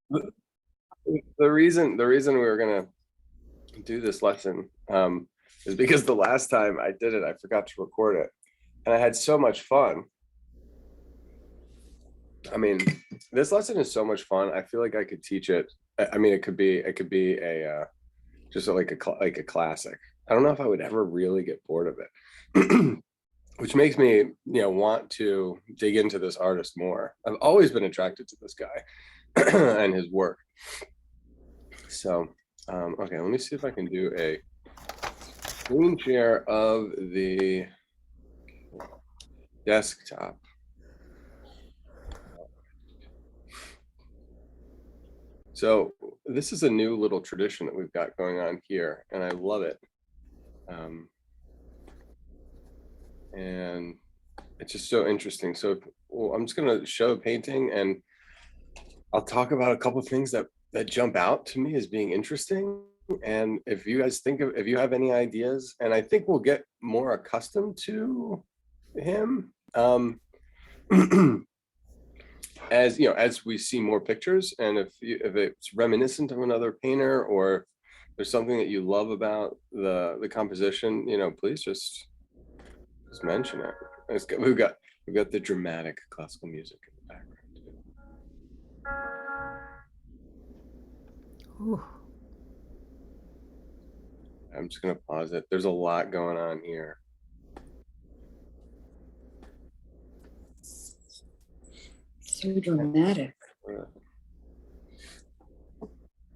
The reason we were gonna do this lesson is because the last time I did it, I forgot to record it, and I had so much fun. I mean, this lesson is so much fun. I feel like I could teach it. I mean, it could be a just like a classic. I don't know if I would ever really get bored of it, which makes me want to dig into this artist more. I've always been attracted to this guy and his work. So, okay, let me see if I can do a screen share of the desktop. So this is a new little tradition that we've got going on here, and I love it. And it's just so interesting. So I'm just going to show a painting, and I'll talk about a couple of things that jump out to me as being interesting. And if you guys if you have any ideas, and I think we'll get more accustomed to him. As we see more pictures, and if it's reminiscent of another painter, or there's something that you love about the composition, please just mention it. We've got the dramatic classical music in the background. Ooh. I'm just gonna pause it. There's a lot going on here. So dramatic.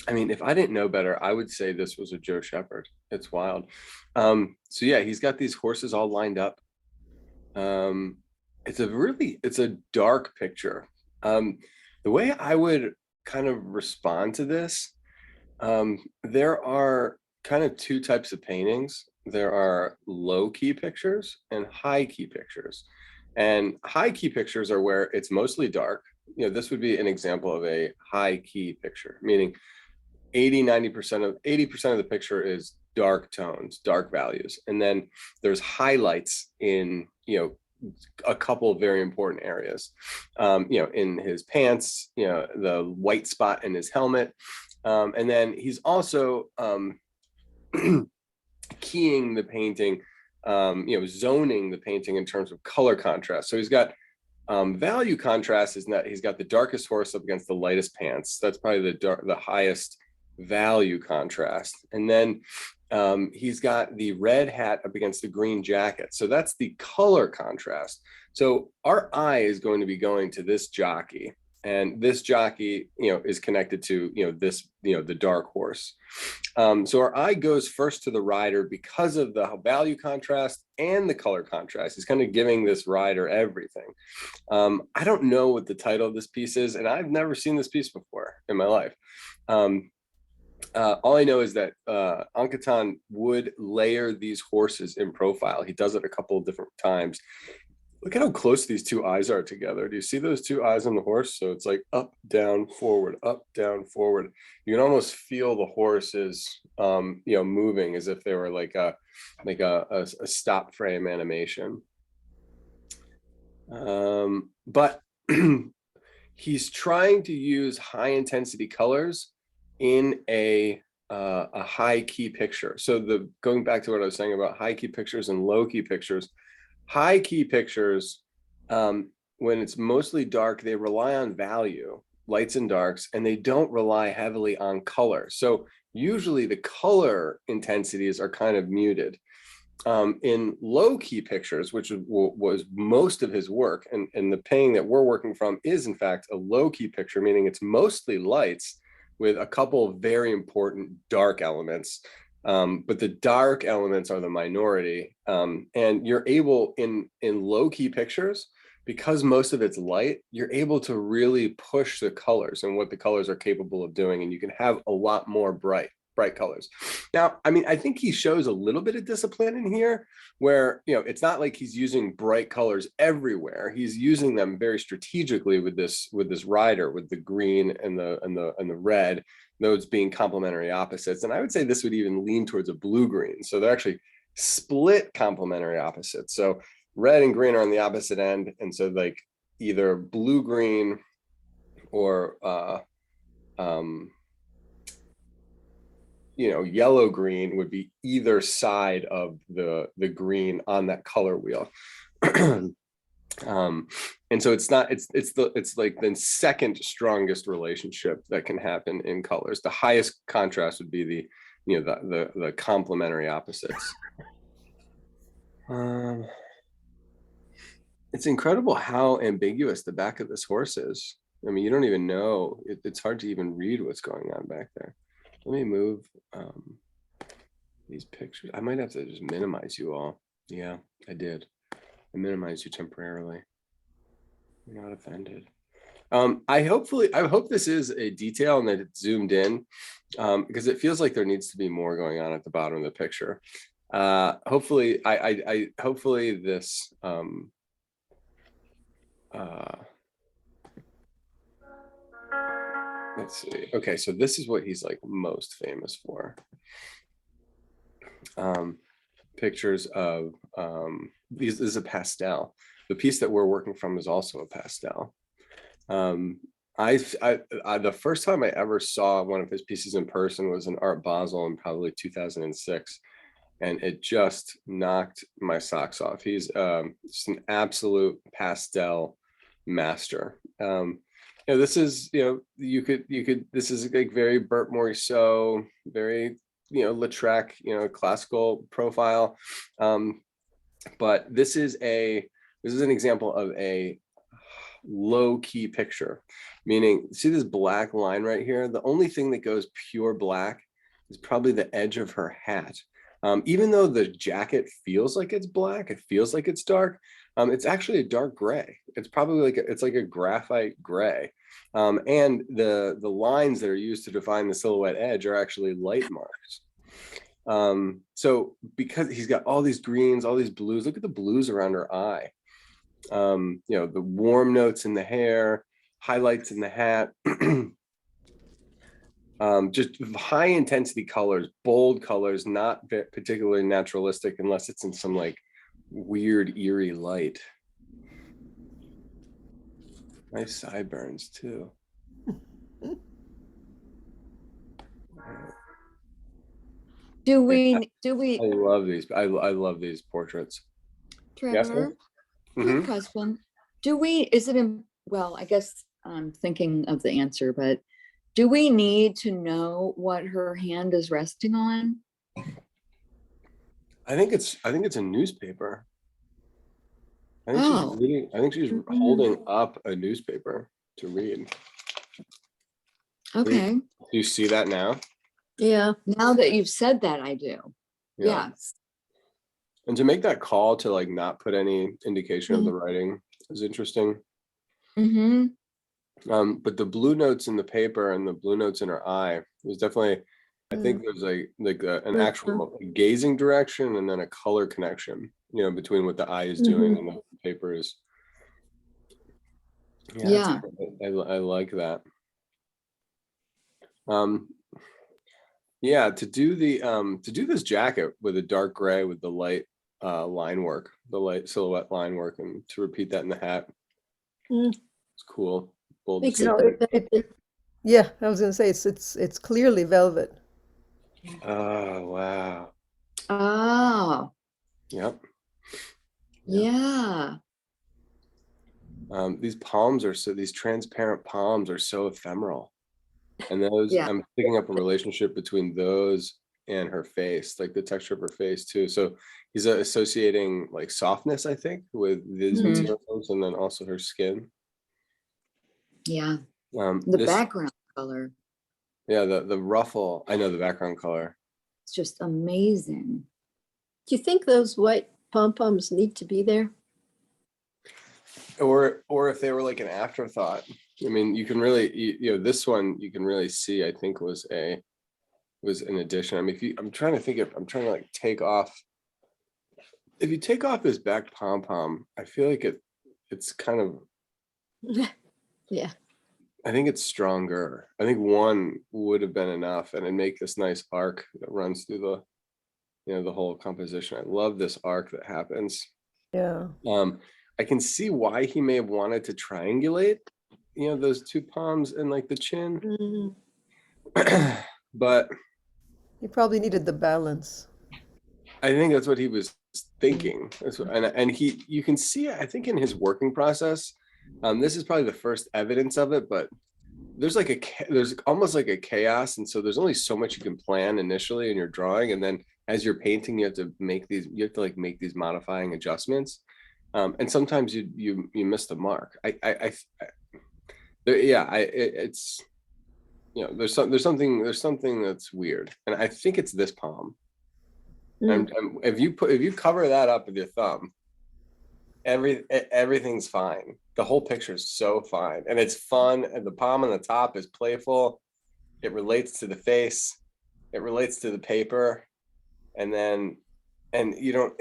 I mean, if I didn't know better, I would say this was a Joe Shepherd. It's wild. So yeah, he's got these horses all lined up. It's a dark picture. The way I would kind of respond to this, there are kind of two types of paintings. There are low key pictures and high key pictures. And high key pictures are where it's mostly dark. This would be an example of a high key picture, meaning 80% of the picture is dark tones, dark values. And then there's highlights in, a couple of very important areas, in his pants, the white spot in his helmet. And then he's also keying the painting, zoning the painting in terms of color contrast. So he's got value contrast is that he's got the darkest horse up against the lightest pants. That's probably the highest value contrast. And then he's got the red hat up against the green jacket. So that's the color contrast. So our eye is going to be going to this jockey, and this jockey, is connected to, the dark horse. So our eye goes first to the rider because of the value contrast and the color contrast. He's kind of giving this rider everything. I don't know what the title of this piece is, and I've never seen this piece before in my life. All I know is that Anquetin would layer these horses in profile. He does it a couple of different times. Look at how close these two eyes are together. Do you see those two eyes on the horse? So it's like up, down, forward, up, down, forward. You can almost feel the horses, moving as if they were like a stop frame animation. But he's trying to use high intensity colors in a high key picture. So going back to what I was saying about high key pictures and low key pictures, high key pictures, when it's mostly dark, they rely on value, lights and darks, and they don't rely heavily on color. So usually the color intensities are kind of muted. In low key pictures, which was most of his work, and the painting that we're working from is in fact a low key picture, meaning it's mostly lights with a couple of very important dark elements. But the dark elements are the minority. And you're able in low key pictures, because most of it's light, you're able to really push the colors and what the colors are capable of doing. And you can have a lot more bright colors. Now, I mean, I think he shows a little bit of discipline in here where, it's not like he's using bright colors everywhere. He's using them very strategically with this rider, with the green and the red, those being complementary opposites. And I would say this would even lean towards a blue-green. So they're actually split complementary opposites. So red and green are on the opposite end. And so like either blue-green or you know, yellow green would be either side of the green on that color wheel. And so it's not, it's like the second strongest relationship that can happen in colors. The highest contrast would be the, you know, the complementary opposites. It's incredible how ambiguous the back of this horse is. I mean, you don't even know, it's hard to even read what's going on back there. Let me move these pictures. I might have to just minimize you all. Yeah, I did. I minimized you temporarily. You're not offended. I hope this is a detail and that it's zoomed in, because it feels like there needs to be more going on at the bottom of the picture. Hopefully, hopefully this. Let's see. Okay, so this is what he's like most famous for. Pictures of this is a pastel. The piece that we're working from is also a pastel. The first time I ever saw one of his pieces in person was in Art Basel in probably 2006, and it just knocked my socks off. He's just an absolute pastel master. You know, this is, you know, you could this is like very Bert Morisot, very, you know, Lautrec, you know, classical profile. But this is an example of a low key picture, meaning, see this black line right here? The only thing that goes pure black is probably the edge of her hat. Even though the jacket feels like it's black, it feels like it's dark, it's actually a dark gray. It's probably like it's like a graphite gray. And the lines that are used to define the silhouette edge are actually light marks. So because he's got all these greens, all these blues, look at the blues around her eye. You know, the warm notes in the hair, highlights in the hat. Just high intensity colors, bold colors, not particularly naturalistic unless it's in some like weird eerie light. Nice sideburns too. Do we I love these. I love these portraits. Trevor, Yes, quick question. Is it in, well, I guess I'm thinking of the answer, but do we need to know what her hand is resting on? I think it's a newspaper. I think she's Oh. reading, I think she's holding up a newspaper to read. Okay. Do you see that now? Yeah. Now that you've said that, I do. Yeah. Yes. And to make that call to like not put any indication of the writing is interesting. Mm-hmm. But the blue notes in the paper and the blue notes in her eye was definitely, I think there's an actual gazing direction and then a color connection, you know, between what the eye is doing and the paper is. Yeah. I like that. Yeah, to do this jacket with a dark gray with the light line work, the light silhouette line work, and to repeat that in the hat, it's cool. Bold. You know, yeah, I was gonna say it's clearly velvet. Oh wow. Oh. Yep. Yeah. These palms are these transparent palms are so ephemeral. And those, Yeah. I'm picking up a relationship between those and her face, like the texture of her face too. So he's associating like softness, I think, with these materials, and then also her skin. Yeah. The background color. Yeah, the ruffle. I know the background color. It's just amazing. Do you think those white pom-poms need to be there? Or if they were like an afterthought. I mean, you can really, you know, this one you can really see, I think was an addition. I mean, I'm trying to like take off. If you take off this back pom-pom, I feel like it's kind of, Yeah. I think it's stronger. I think one would have been enough, and it'd make this nice arc that runs through the, you know, the whole composition. I love this arc that happens. Yeah. I can see why he may have wanted to triangulate, you know, those two palms and like the chin. But He probably needed the balance. I think that's what he was Mm. thinking. And he, you can see, I think in his working process, this is probably the first evidence of it, but there's like there's almost like a chaos. And so there's only so much you can plan initially in your drawing. And then as you're painting, you have to make these modifying adjustments. And sometimes you miss the mark. It's, there's something that's weird. And I think it's this palm. Mm. And if you cover that up with your thumb, everything's fine. The whole picture is so fine, and it's fun. And the palm on the top is playful. It relates to the face. It relates to the paper, and then, and you don't.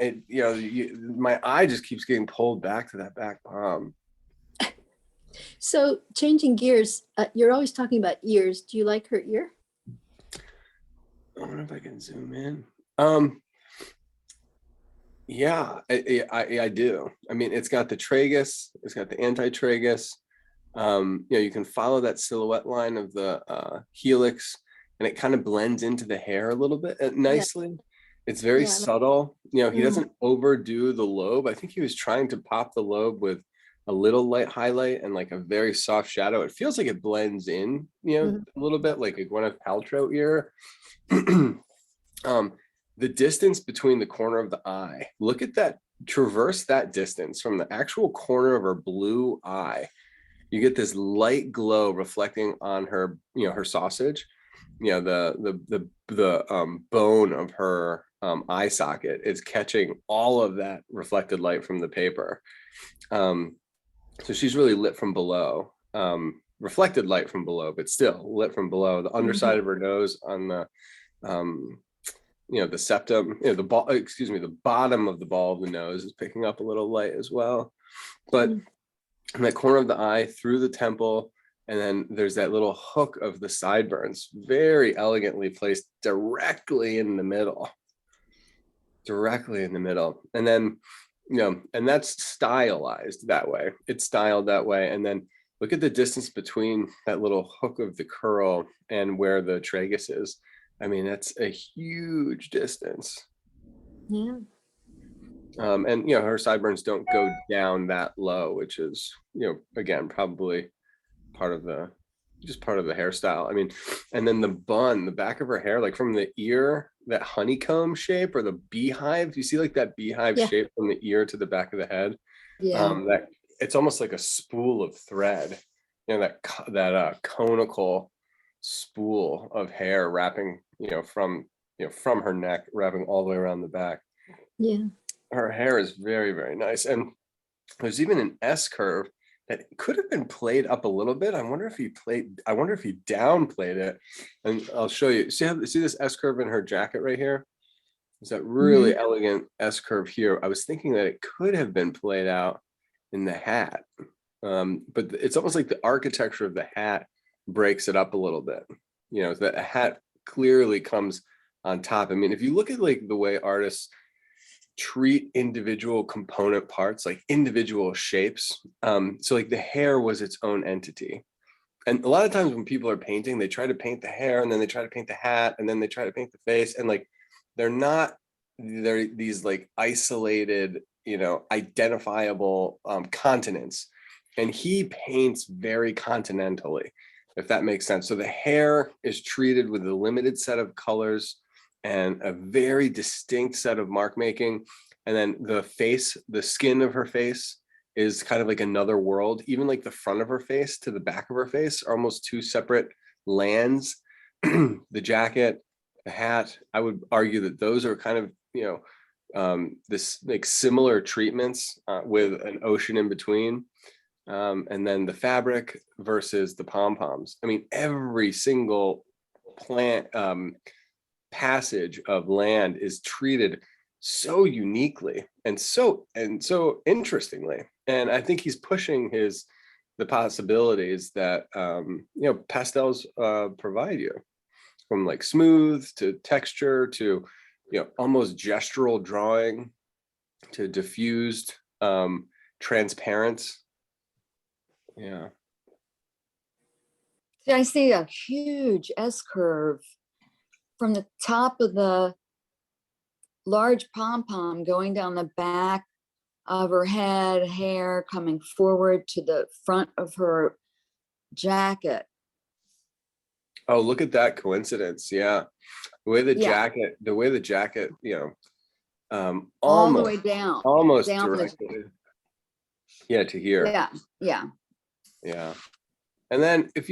My eye just keeps getting pulled back to that back palm. So changing gears, you're always talking about ears. Do you like her ear? I wonder if I can zoom in. Yeah, I do. I mean, it's got the tragus, it's got the anti-tragus. You can follow that silhouette line of the helix, and it kind of blends into the hair a little bit nicely. It's very subtle. He doesn't overdo the lobe. I think he was trying to pop the lobe with a little light highlight and like a very soft shadow. It feels like it blends in, a little bit like a Gwyneth Paltrow ear. The distance between the corner of the eye, look at that, traverse that distance from the actual corner of her blue eye. You get this light glow reflecting on her, her sausage, the bone of her eye socket is catching all of that reflected light from the paper. So she's really lit from below, reflected light from below, but still lit from below. The underside of her nose on the the septum, the bottom of the ball of the nose is picking up a little light as well. But in that corner of the eye, through the temple, and then there's that little hook of the sideburns, very elegantly placed directly in the middle. And then, and that's stylized that way. It's styled that way. And then look at the distance between that little hook of the curl and where the tragus is. I mean, that's a huge distance. Yeah. And her sideburns don't go down that low, which is, again, probably part of the hairstyle. I mean, and then the bun, the back of her hair, like from the ear, that honeycomb shape or the beehive. You see like that beehive shape from the ear to the back of the head. That it's almost like a spool of thread. That conical spool of hair wrapping, from her neck, wrapping all the way around the back. Yeah. Her hair is very, very nice. And there's even an S curve that could have been played up a little bit. I wonder if he downplayed it. And I'll show you. See this S curve in her jacket right here? There's that really elegant S curve here. I was thinking that it could have been played out in the hat. But it's almost like the architecture of the hat breaks it up a little bit. That a hat clearly comes on top. I mean, if you look at like the way artists treat individual component parts, like individual shapes, so like the hair was its own entity. And a lot of times when people are painting, they try to paint the hair, and then they try to paint the hat, and then they try to paint the face, and like they're these like isolated, identifiable continents. And he paints very continentally, if that makes sense. So the hair is treated with a limited set of colors and a very distinct set of mark making. And then the face, the skin of her face is kind of like another world. Even like the front of her face to the back of her face are almost two separate lands. The jacket, the hat, I would argue that those are kind of, this like similar treatments with an ocean in between. And then the fabric versus the pom-poms. I mean, every single plant passage of land is treated so uniquely and so interestingly. And I think he's pushing the possibilities that pastels provide you, from like smooth to texture to almost gestural drawing to diffused transparent. Yeah. See, I see a huge S curve from the top of the large pom-pom going down the back of her head, hair coming forward to the front of her jacket. Oh, look at that coincidence. Yeah. The way the Yeah. jacket, All the way down. almost down the- directly. Yeah, to here. Yeah, yeah. Yeah. And then if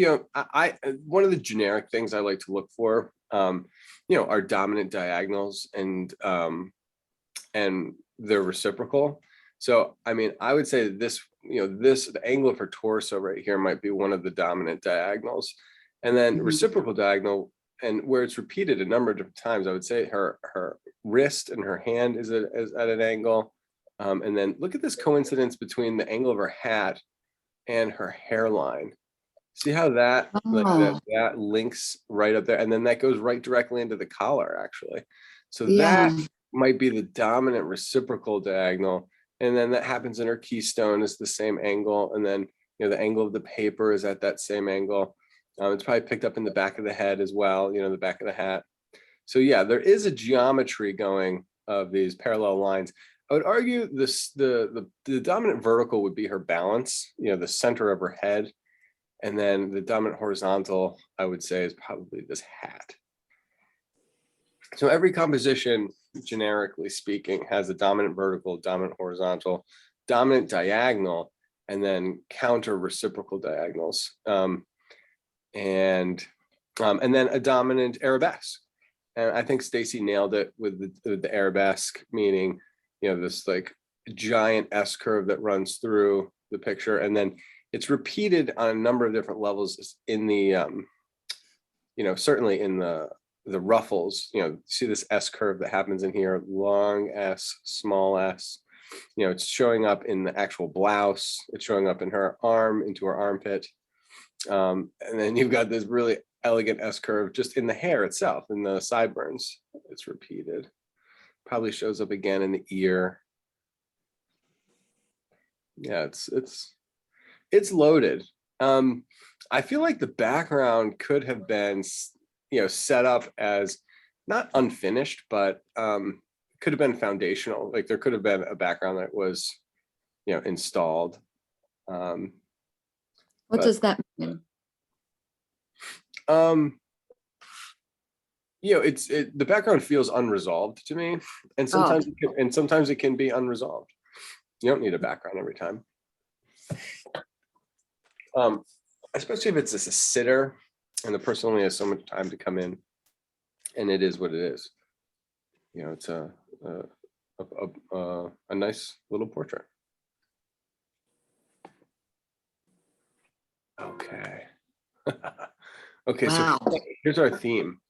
one of the generic things I like to look for, are dominant diagonals and they're reciprocal. So, I mean, I would say this, the angle of her torso right here might be one of the dominant diagonals. And then Mhm. reciprocal diagonal, and where it's repeated a number of different times, I would say her wrist and her hand is at an angle. And then look at this coincidence between the angle of her hat and her hairline. See how that that links right up there, and then that goes right directly into the collar, actually. So that might be the dominant reciprocal diagonal, and then that happens in her keystone is the same angle, and then the angle of the paper is at that same angle. It's probably picked up in the back of the head as well, the back of the hat. So yeah, there is a geometry going of these parallel lines. I would argue the dominant vertical would be her balance, the center of her head. And then the dominant horizontal, I would say, is probably this hat. So every composition, generically speaking, has a dominant vertical, dominant horizontal, dominant diagonal, and then counter reciprocal diagonals. And then a dominant arabesque. And I think Stacy nailed it with the arabesque, meaning, this like giant S curve that runs through the picture. And then it's repeated on a number of different levels in the, certainly in the ruffles, see this S curve that happens in here, long S, small S, it's showing up in the actual blouse. It's showing up in her arm, into her armpit. And then you've got this really elegant S curve just in the hair itself, in the sideburns. It's repeated. Probably shows up again in the ear. Yeah, it's loaded. I feel like the background could have been, set up as not unfinished, but could have been foundational. Like there could have been a background that was, installed. What does that mean? The background feels unresolved to me, and sometimes it can be unresolved. You don't need a background every time. Especially if it's just a sitter and the person only has so much time to come in, and it is what it is. It's a nice little portrait. Okay. Okay, Wow. so here's our theme.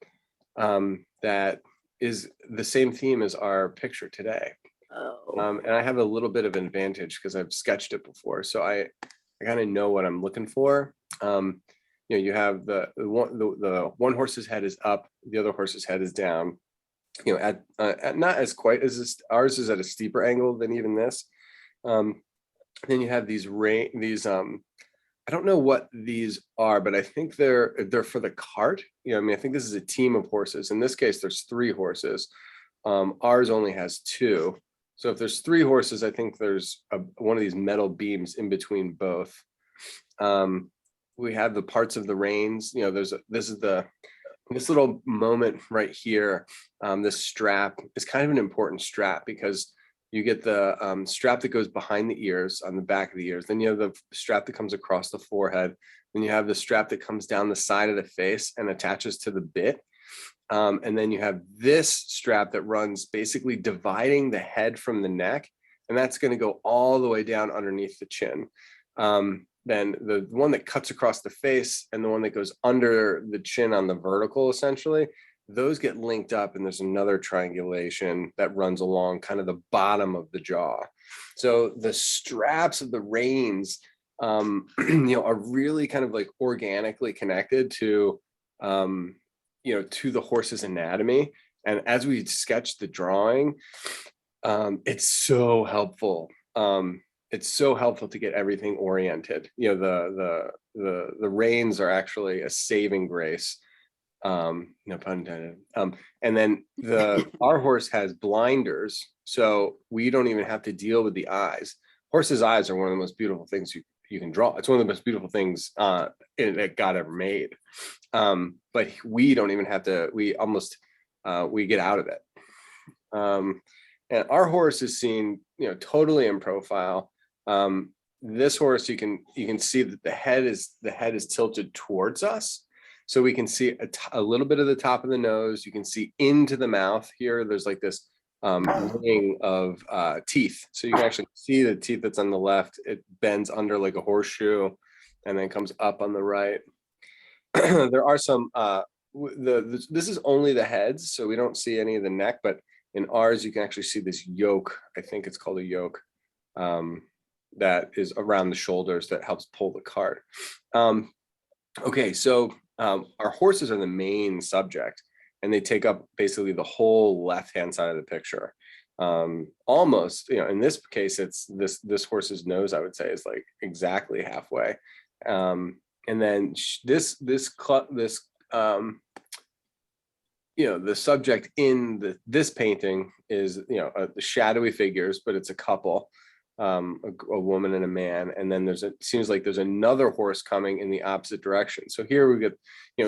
That is the same theme as our picture today. Oh. And I have a little bit of an advantage because I've sketched it before, so I kind of know what I'm looking for. You have the one horse's head is up, the other horse's head is down. At not as quite as this, ours is at a steeper angle than even this. Then you have these I don't know what these are, but I think they're for the cart. I think this is a team of horses. In this case, there's 3 horses. Ours only has 2. So if there's 3 horses, I think there's one of these metal beams in between both. We have the parts of the reins. This little moment right here. This strap is kind of an important strap because you get the strap that goes behind the ears, on the back of the ears. Then you have the strap that comes across the forehead. Then you have the strap that comes down the side of the face and attaches to the bit. And then you have this strap that runs basically dividing the head from the neck. And that's going to go all the way down underneath the chin. Then the one that cuts across the face and the one that goes under the chin on the vertical, essentially, those get linked up, and there's another triangulation that runs along kind of the bottom of the jaw. So the straps of the reins, are really kind of like organically connected to, to the horse's anatomy. And as we sketch the drawing, it's so helpful. It's so helpful to get everything oriented. The the reins are actually a saving grace. No pun intended. And then our horse has blinders, so we don't even have to deal with the eyes. Horse's eyes are one of the most beautiful things you can draw. It's one of the most beautiful things that God ever made. But we don't even have to. We get out of it. And our horse is seen, totally in profile. This horse, you can see that the head is tilted towards us. So we can see a little bit of the top of the nose. You can see into the mouth here. There's like this ring of teeth. So you can actually see the teeth that's on the left. It bends under like a horseshoe and then comes up on the right. There are some, this is only the heads, so we don't see any of the neck, but in ours, you can actually see this yoke. I think it's called a yoke that is around the shoulders that helps pull the cart. Okay, so our horses are the main subject, and they take up basically the whole left-hand side of the picture. Almost, in this case, it's this horse's nose, I would say, is like exactly halfway. And then the subject in this painting is, the shadowy figures, but it's a couple. A woman and a man, and then seems like there's another horse coming in the opposite direction. So here we get,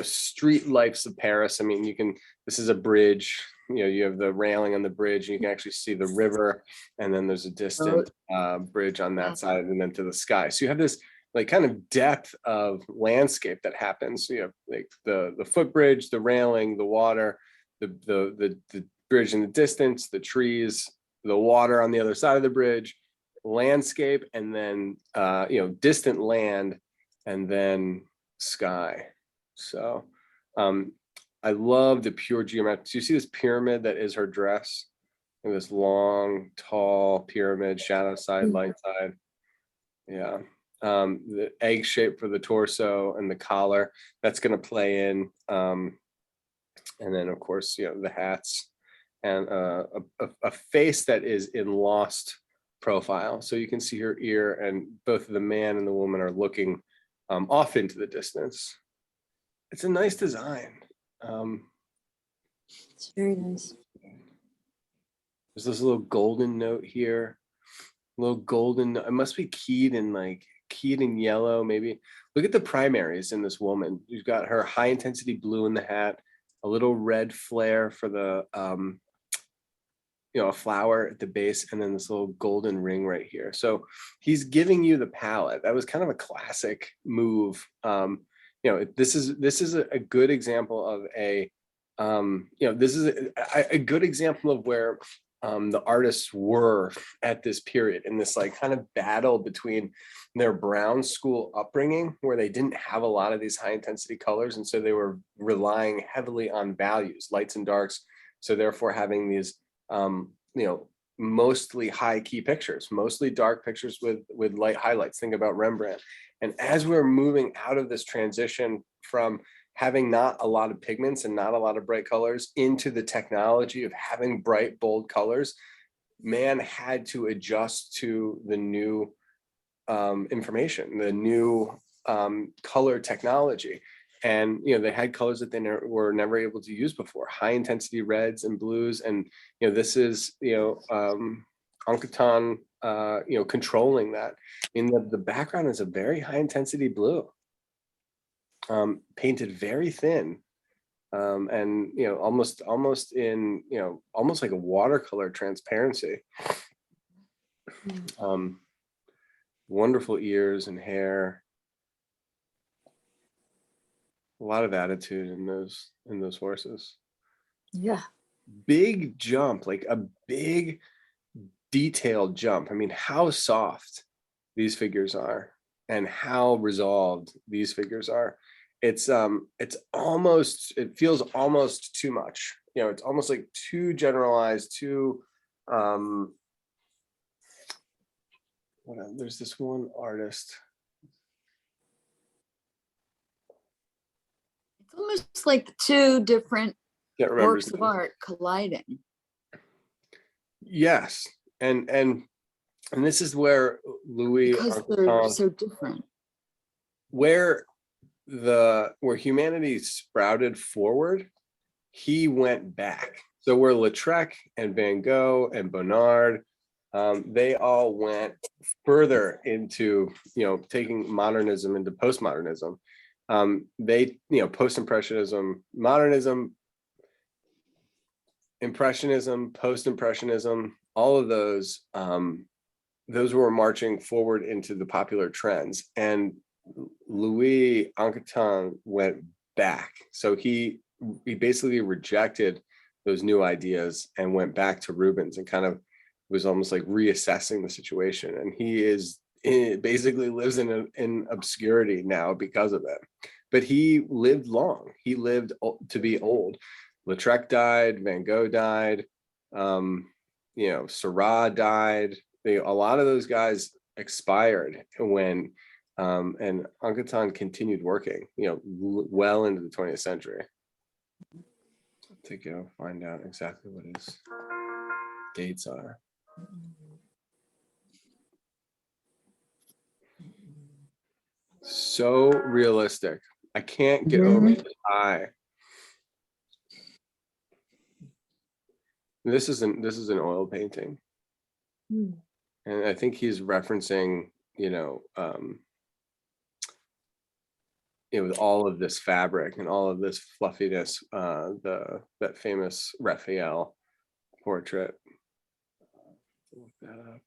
street lights of Paris. I mean, this is a bridge, you have the railing on the bridge, and you can actually see the river, and then there's a distant bridge on that side, and then to the sky. So you have this like kind of depth of landscape that happens. So you have like the footbridge, the railing, the water, the bridge in the distance, the trees, the water on the other side of the bridge, landscape, and then distant land, and then sky. So I love the pure geometry. So you see this pyramid that is her dress, and this long tall pyramid, shadow side, light side. Yeah. The egg shape for the torso and the collar, that's going to play in, and then of course the hats, and a face that is in lost profile. So you can see her ear, and both the man and the woman are looking off into the distance. It's a nice design. It's very nice. There's this little golden note here, little golden. It must be keyed in yellow, maybe. Look at the primaries in this woman. You've got her high intensity blue in the hat, a little red flare for the a flower at the base, and then this little golden ring right here. So he's giving you the palette. That was kind of a classic move. This is a good example of this is a good example of where the artists were at this period, in this like kind of battle between their brown school upbringing, where they didn't have a lot of these high intensity colors, and so they were relying heavily on values, lights and darks. So therefore having these mostly high key pictures, mostly dark pictures with light highlights. Think about Rembrandt. And as we're moving out of this transition from having not a lot of pigments and not a lot of bright colors into the technology of having bright, bold colors, man had to adjust to the new information, the new color technology. And they had colors that they were never able to use before, high intensity reds and blues. And this is Anquetin controlling that. The background is a very high intensity blue, painted very thin, and almost in almost like a watercolor transparency. Wonderful ears and hair. A lot of attitude in those horses. Yeah. Big jump, like a big detailed jump. I mean, how soft these figures are and how resolved these figures are. It feels almost too much. It's almost like too generalized, too there's this one artist. It's almost like the two different works of names. art colliding. Yes, and this is where Louis Because they're so different. where humanity sprouted forward, he went back. So where Lautrec and Van Gogh and Bonnard, they all went further into, taking modernism into postmodernism. Post-impressionism, modernism, impressionism, post-impressionism, all of those were marching forward into the popular trends. And Louis Anquetin went back. So he basically rejected those new ideas and went back to Rubens and kind of was almost like reassessing the situation. And basically lives in obscurity now because of it. But he lived long. He lived to be old. Lautrec died, Van Gogh died, Seurat died. A lot of those guys expired when, and Anquetin continued working, well into the 20th century. To go find out exactly what his dates are. So realistic. I can't get over his eye. This is an oil painting. And I think he's referencing, with all of this fabric and all of this fluffiness, that famous Raphael portrait. Look that up.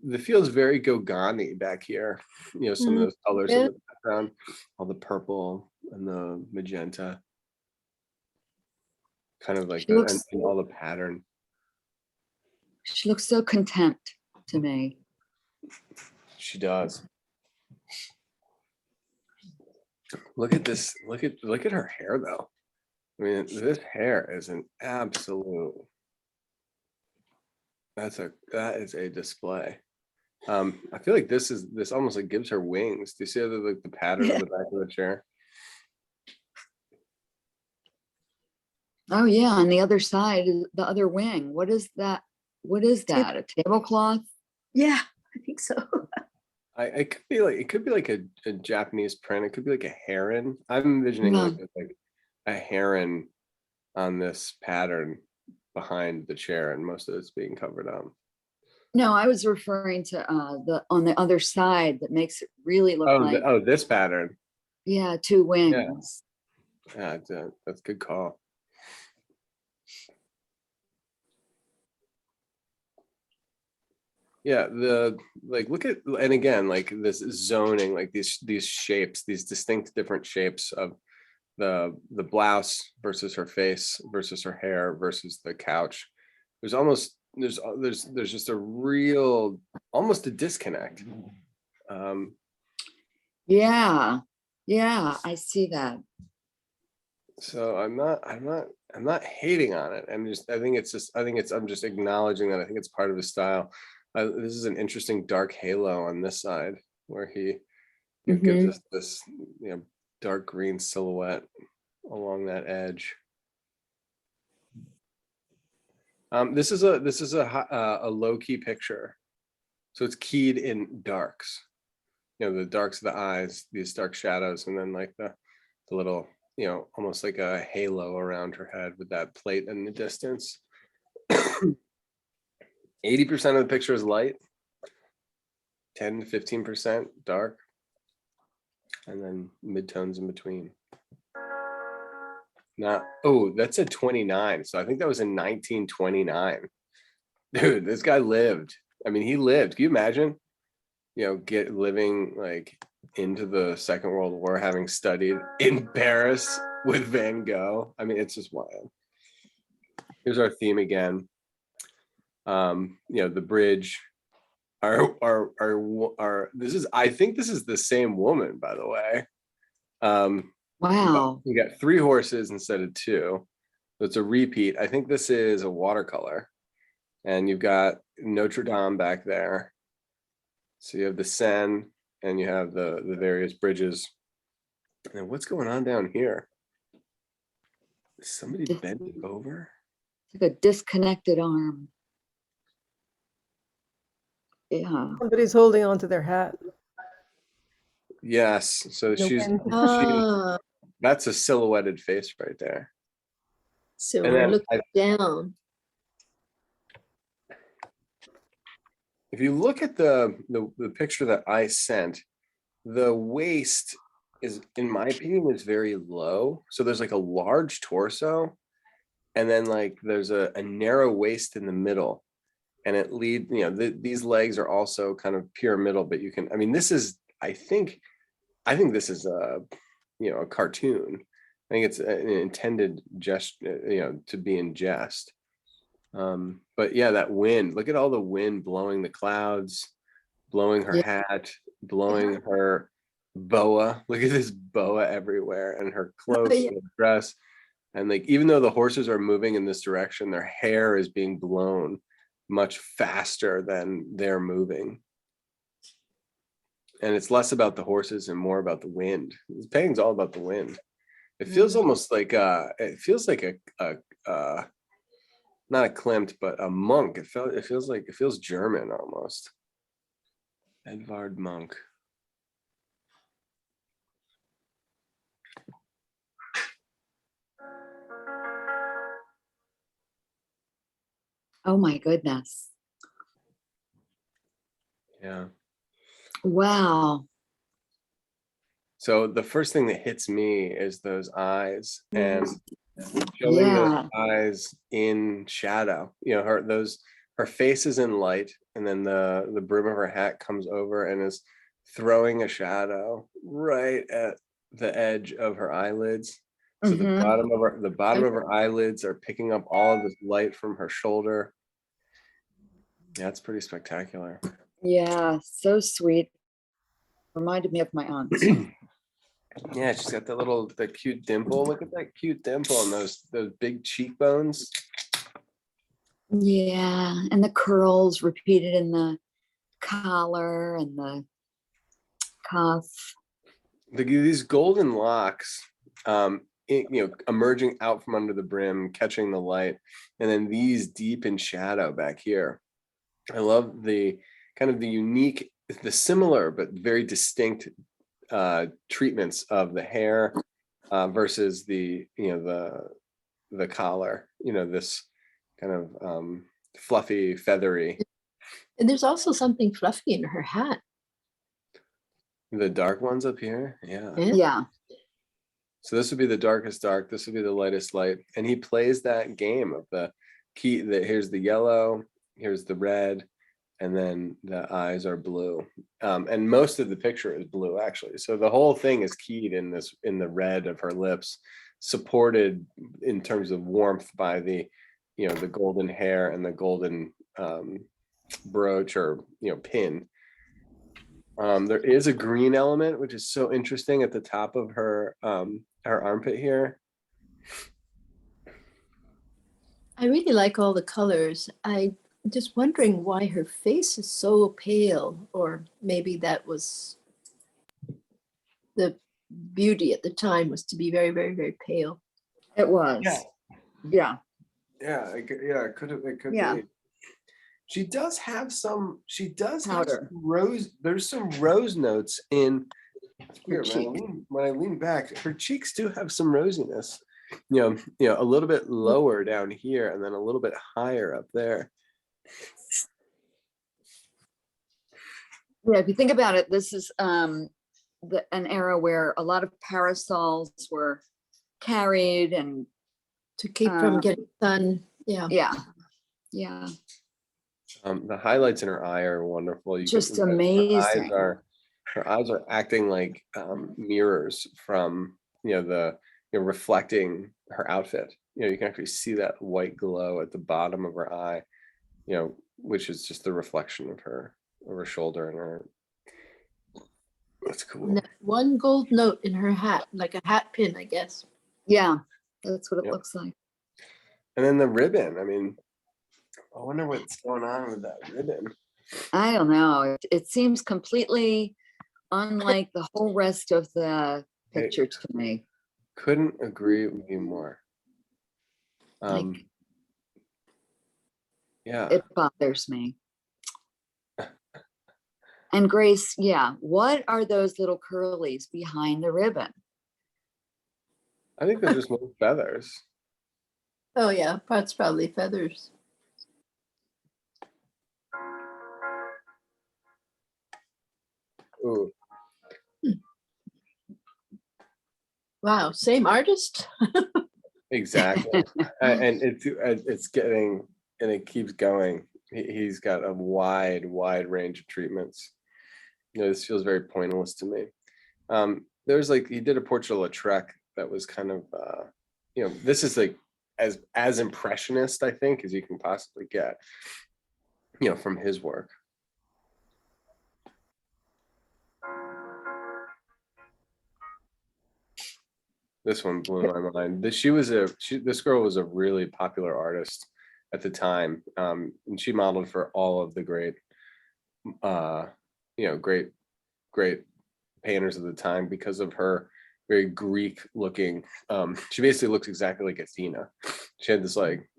The feels very Gauguin-y back here. Some of those colors in the background, all the purple and the magenta, kind of like and all the pattern. She looks so content to me. She does. Look at this. Look at her hair, though. I mean, this hair is an absolute. That is a display. I feel like this almost like gives her wings. Do you see the pattern on the back of the chair? Oh yeah, on the other side, the other wing. What is that? What is that? A tablecloth? Yeah, I think so. It could be like a Japanese print. It could be like a heron. I'm envisioning like a heron on this pattern behind the chair, and most of it's being covered up. No, I was referring to on the other side that makes it really look like this pattern. Yeah, two wings. Yeah, that's a good call. Yeah, look at, and again, like this zoning, like these shapes, these distinct different shapes of the blouse versus her face versus her hair versus the couch. There's just a real, almost a disconnect. Yeah, I see that. So I'm not hating on it. I'm just acknowledging that I think it's part of his style. This is an interesting dark halo on this side where he gives us this dark green silhouette along that edge. This is a low-key picture, so it's keyed in darks. The darks of the eyes, these dark shadows, and then like the little, almost like a halo around her head with that plate in the distance. 80% of the picture is light, 10 to 15% dark, and then midtones in between. That's a 29. So I think that was in 1929. Dude, this guy lived. I mean, he lived. Can you imagine? Living like into the Second World War, having studied in Paris with Van Gogh. I mean, it's just wild. Here's our theme again. The bridge. I think this is the same woman, by the way. Wow. You got 3 horses instead of 2. So it's a repeat. I think this is a watercolor. And you've got Notre Dame back there. So you have the Seine and you have the various bridges. And what's going on down here? Is somebody bending over? It's like a disconnected arm. Yeah. Somebody's holding on to their hat. Yes. So The she's wind. Ah, that's a silhouetted face right there. so And we're then looking down. if you look at the picture that I sent, the waist is, in my opinion, is very low. So there's like a large torso, and then like there's a narrow waist in the middle, and it lead, you know, these legs are also kind of pyramidal, but you can, I mean, this is, I think this is a, you know, a cartoon. I think it's an intended jest, you know, to be in jest. But yeah, that wind, look at all the wind blowing the clouds, blowing her Yeah. hat, blowing her boa. Look at this boa everywhere, and her cloak, yeah. and her dress. And like, even though the horses are moving in this direction, their hair is being blown much faster than they're moving. And it's less about the horses and more about the wind. This painting's all about the wind. It feels almost like it feels like a not a Klimt, but a monk. It feels like, it feels German almost. Edvard Munch. Oh my goodness. Yeah. Wow. So the first thing that hits me is those eyes, and showing those Yeah. eyes in shadow. You know, her face is in light, and then the brim of her hat comes over and is throwing a shadow right at the edge of her eyelids. So the Mhm. bottom of her eyelids are picking up all of this light from her shoulder. Yeah, it's pretty spectacular. Yeah, so sweet. Reminded me of my aunt. Yeah, she's got the cute dimple. Look at that cute dimple and those big cheekbones. Yeah, and the curls repeated in the collar and the cuff. These golden locks, you know, emerging out from under the brim, catching the light, and then these deep in shadow back here. I love the kind of the unique, the similar but very distinct treatments of the hair versus the, you know, the collar. You know, this kind of fluffy, feathery. And there's also something fluffy in her hat. The dark ones up here, yeah. Yeah. Yeah. So this would be the darkest dark, this would be the lightest light. And he plays that game of the key, that here's the yellow, here's the red, and then the eyes are blue. And most of the picture is blue, actually. So the whole thing is keyed in the red of her lips, supported in terms of warmth by the, you know, the golden hair and the golden brooch, or, you know, pin. There is a green element, which is so interesting at the top of her armpit here. I really like all the colors. I'm just wondering why her face is so pale, or maybe that was the beauty at the time, was to be very, very, very pale. It was. Yeah. Yeah. It could Yeah. be. She does have some Powder. there's some rose notes in Her here. cheek. When I lean back, her cheeks do have some rosiness. You know, a little bit lower down here and then a little bit higher up there. Yeah, if you think about it, this is an era where a lot of parasols were carried, and To keep from getting sun. Yeah. yeah. The highlights in her eye are wonderful. Just her amazing. her eyes are acting like mirrors from, you know, reflecting her outfit. You know, you can actually see that white glow at the bottom of her eye, you know, which is just the reflection of her shoulder and her. That's cool. And that one gold note in her hat, like a hat pin, I guess. Yeah, that's what it Yep. looks like. And then the ribbon. I mean, I wonder what's going on with that ribbon. I don't know. It seems completely unlike the whole rest of the picture to me. Couldn't agree with you more. Like, Yeah. it bothers me. And Grace, yeah, what are those little curlies behind the ribbon? I think they're just more feathers. Oh yeah, that's probably feathers. Ooh, Wow, same artist? exactly. And it's getting, and it keeps going. He's got a wide range of treatments. This feels very pointless to me. There's like, he did a portrait of Lautrec that was kind of, this is like as impressionist, I think, as you can possibly get, from his work. This one blew my mind. This girl was a really popular artist at the time, and she modeled for all of the great, uh, great painters of the time because of her very Greek looking. She basically looks exactly like Athena. She had this like,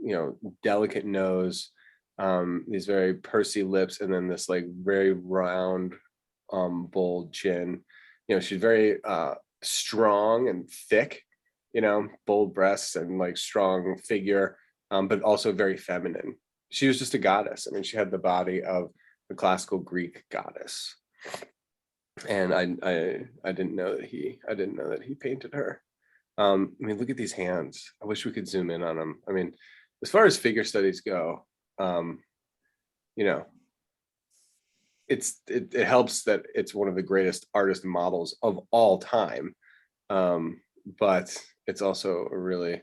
delicate nose, these very pursy lips, and then this like very round, bold chin. She's very strong and thick, bold breasts and like strong figure, but also very feminine. She was just a goddess. I mean, she had the body of the classical Greek goddess. And I didn't know that he painted her. I mean, look at these hands. I wish we could zoom in on them. I mean, as far as figure studies go, you know, it helps that it's one of the greatest artist models of all time. But it's also a really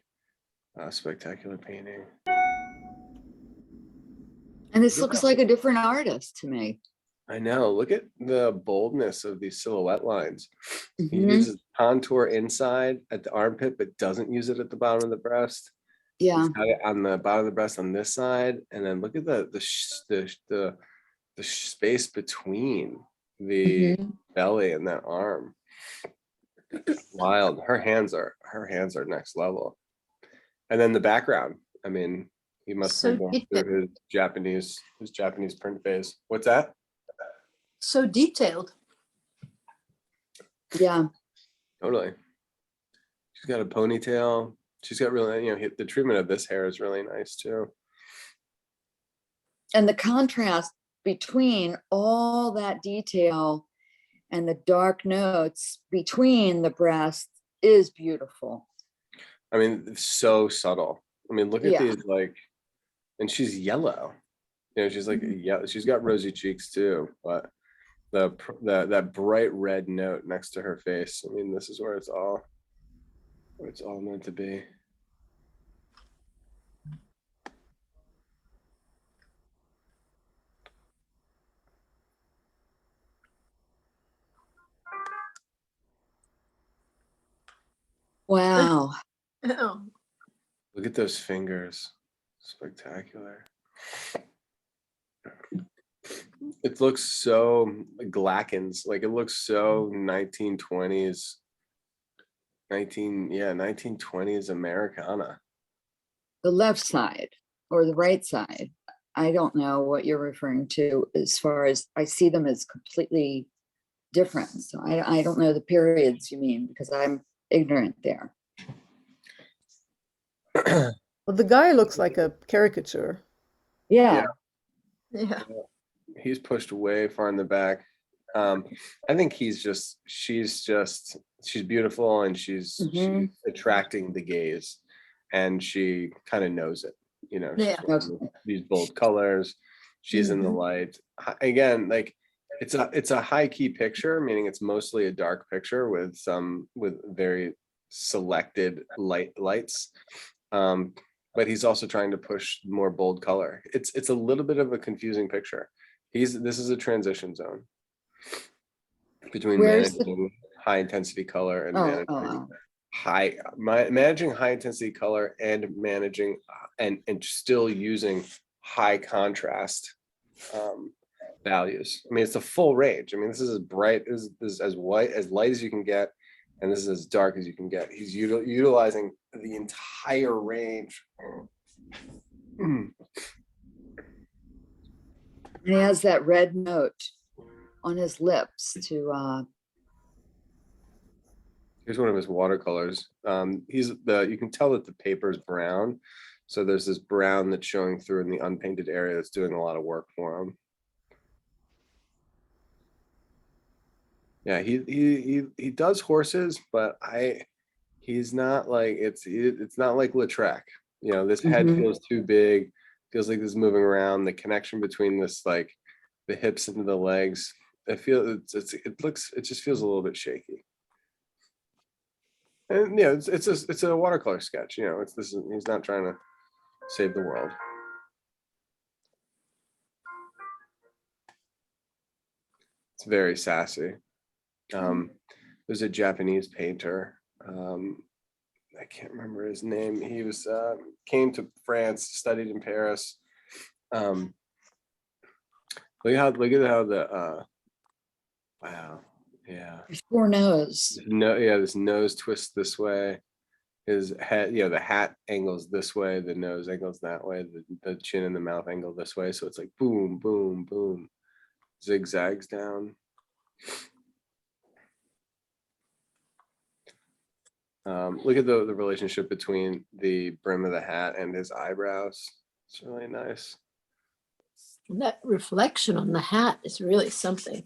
spectacular painting. And this looks like a different artist to me. I know. Look at the boldness of these silhouette lines. He Mhm. uses contour inside at the armpit, but doesn't use it at the bottom of the breast. Yeah. He's got it on the bottom of the breast on this side, and then look at the space between the Mhm. belly and that arm. Wild. Her hands are next level. And then the background. I mean, he must So have gone detailed. through his Japanese print phase. What's that? So detailed. Yeah. Totally. She's got a ponytail. She's got really, the treatment of this hair is really nice too. And the contrast between all that detail and the dark notes between the breasts is beautiful. I mean, it's so subtle. I mean, look at Yeah. these, like, and she's yellow. She's like, yeah, she's got rosy cheeks too, but that bright red note next to her face. I mean, this is where it's all meant to be. Wow. Oh, Look at those fingers. Spectacular. It looks so Glackens, like it looks so 1920s 1920s Americana. The left side or the right side. I don't know what you're referring to as far as I see them as completely different. So I don't know the periods you mean because I'm ignorant there. Well, the guy looks like a caricature. Yeah. yeah. He's pushed way far in the back. I think she's beautiful, and she's attracting the gaze, and she kind of knows it. Yeah. These bold colors. She's in the light. Again, like it's a high key picture, meaning it's mostly a dark picture with very selected lights. But he's also trying to push more bold color. It's a little bit of a confusing picture. This is a transition zone between managing high intensity color and managing high intensity color and managing and still using high contrast values. I mean, it's a full range. I mean, this is as bright this is as white as light as you can get, and this is as dark as you can get. He's utilizing the entire range. He has that red note. on his lips to, Here's one of his watercolors. You can tell that the paper is brown. So there's this brown that's showing through in the unpainted area that's doing a lot of work for him. Yeah, he does horses, but he's not like it's not like Lautrec. You know, this head Mhm. feels too big, feels like this is moving around. The connection between this, like the hips into the legs, it just feels a little bit shaky. And yeah, it's a watercolor sketch. You know, he's not trying to save the world. It's very sassy. There's a Japanese painter. I can't remember his name. He was came to France, studied in Paris. Look at how the wow, yeah. poor nose. No, yeah, this nose twists this way. His head, the hat angles this way, the nose angles that way, the chin and the mouth angle this way. So it's like boom, boom, boom, zigzags down. Look at the relationship between the brim of the hat and his eyebrows. It's really nice. That reflection on the hat is really something.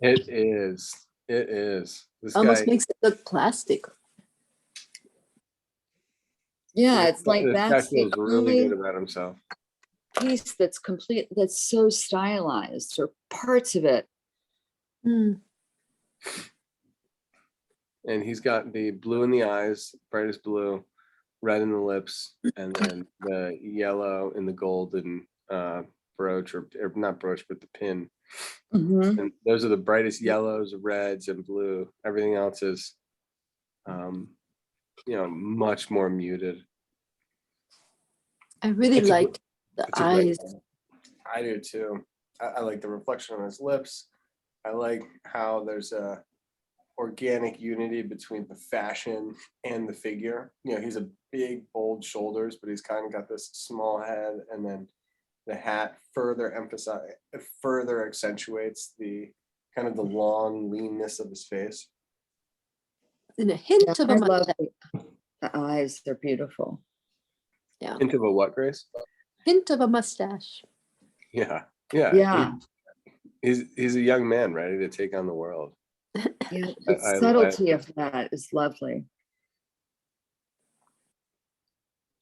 It is. It is. This Almost guy makes it look plastic. Yeah, it's like this guy that's the feels really only good about himself. piece that's complete, that's so stylized, or parts of it. Mm. And he's got the blue in the eyes, brightest blue, red in the lips, and then the yellow in the golden brooch, or not brooch, but the pin. Mhm. And those are the brightest yellows, reds, and blue. Everything else is, much more muted. I really It's a- liked the It's a great eyes. one. I do too. I like the reflection on his lips. I like how there's a organic unity between the fashion and the figure. You know, he's a big, bold shoulders, but he's kind of got this small head, and then the hat further accentuates the kind of the long leanness of his face. And a hint Yeah, of a I love mustache. the eyes, they're beautiful. Yeah. Hint of a what, Grace? Hint of a mustache. Yeah, yeah. Yeah, He's a young man ready to take on the world. yeah, the I- subtlety of that is lovely.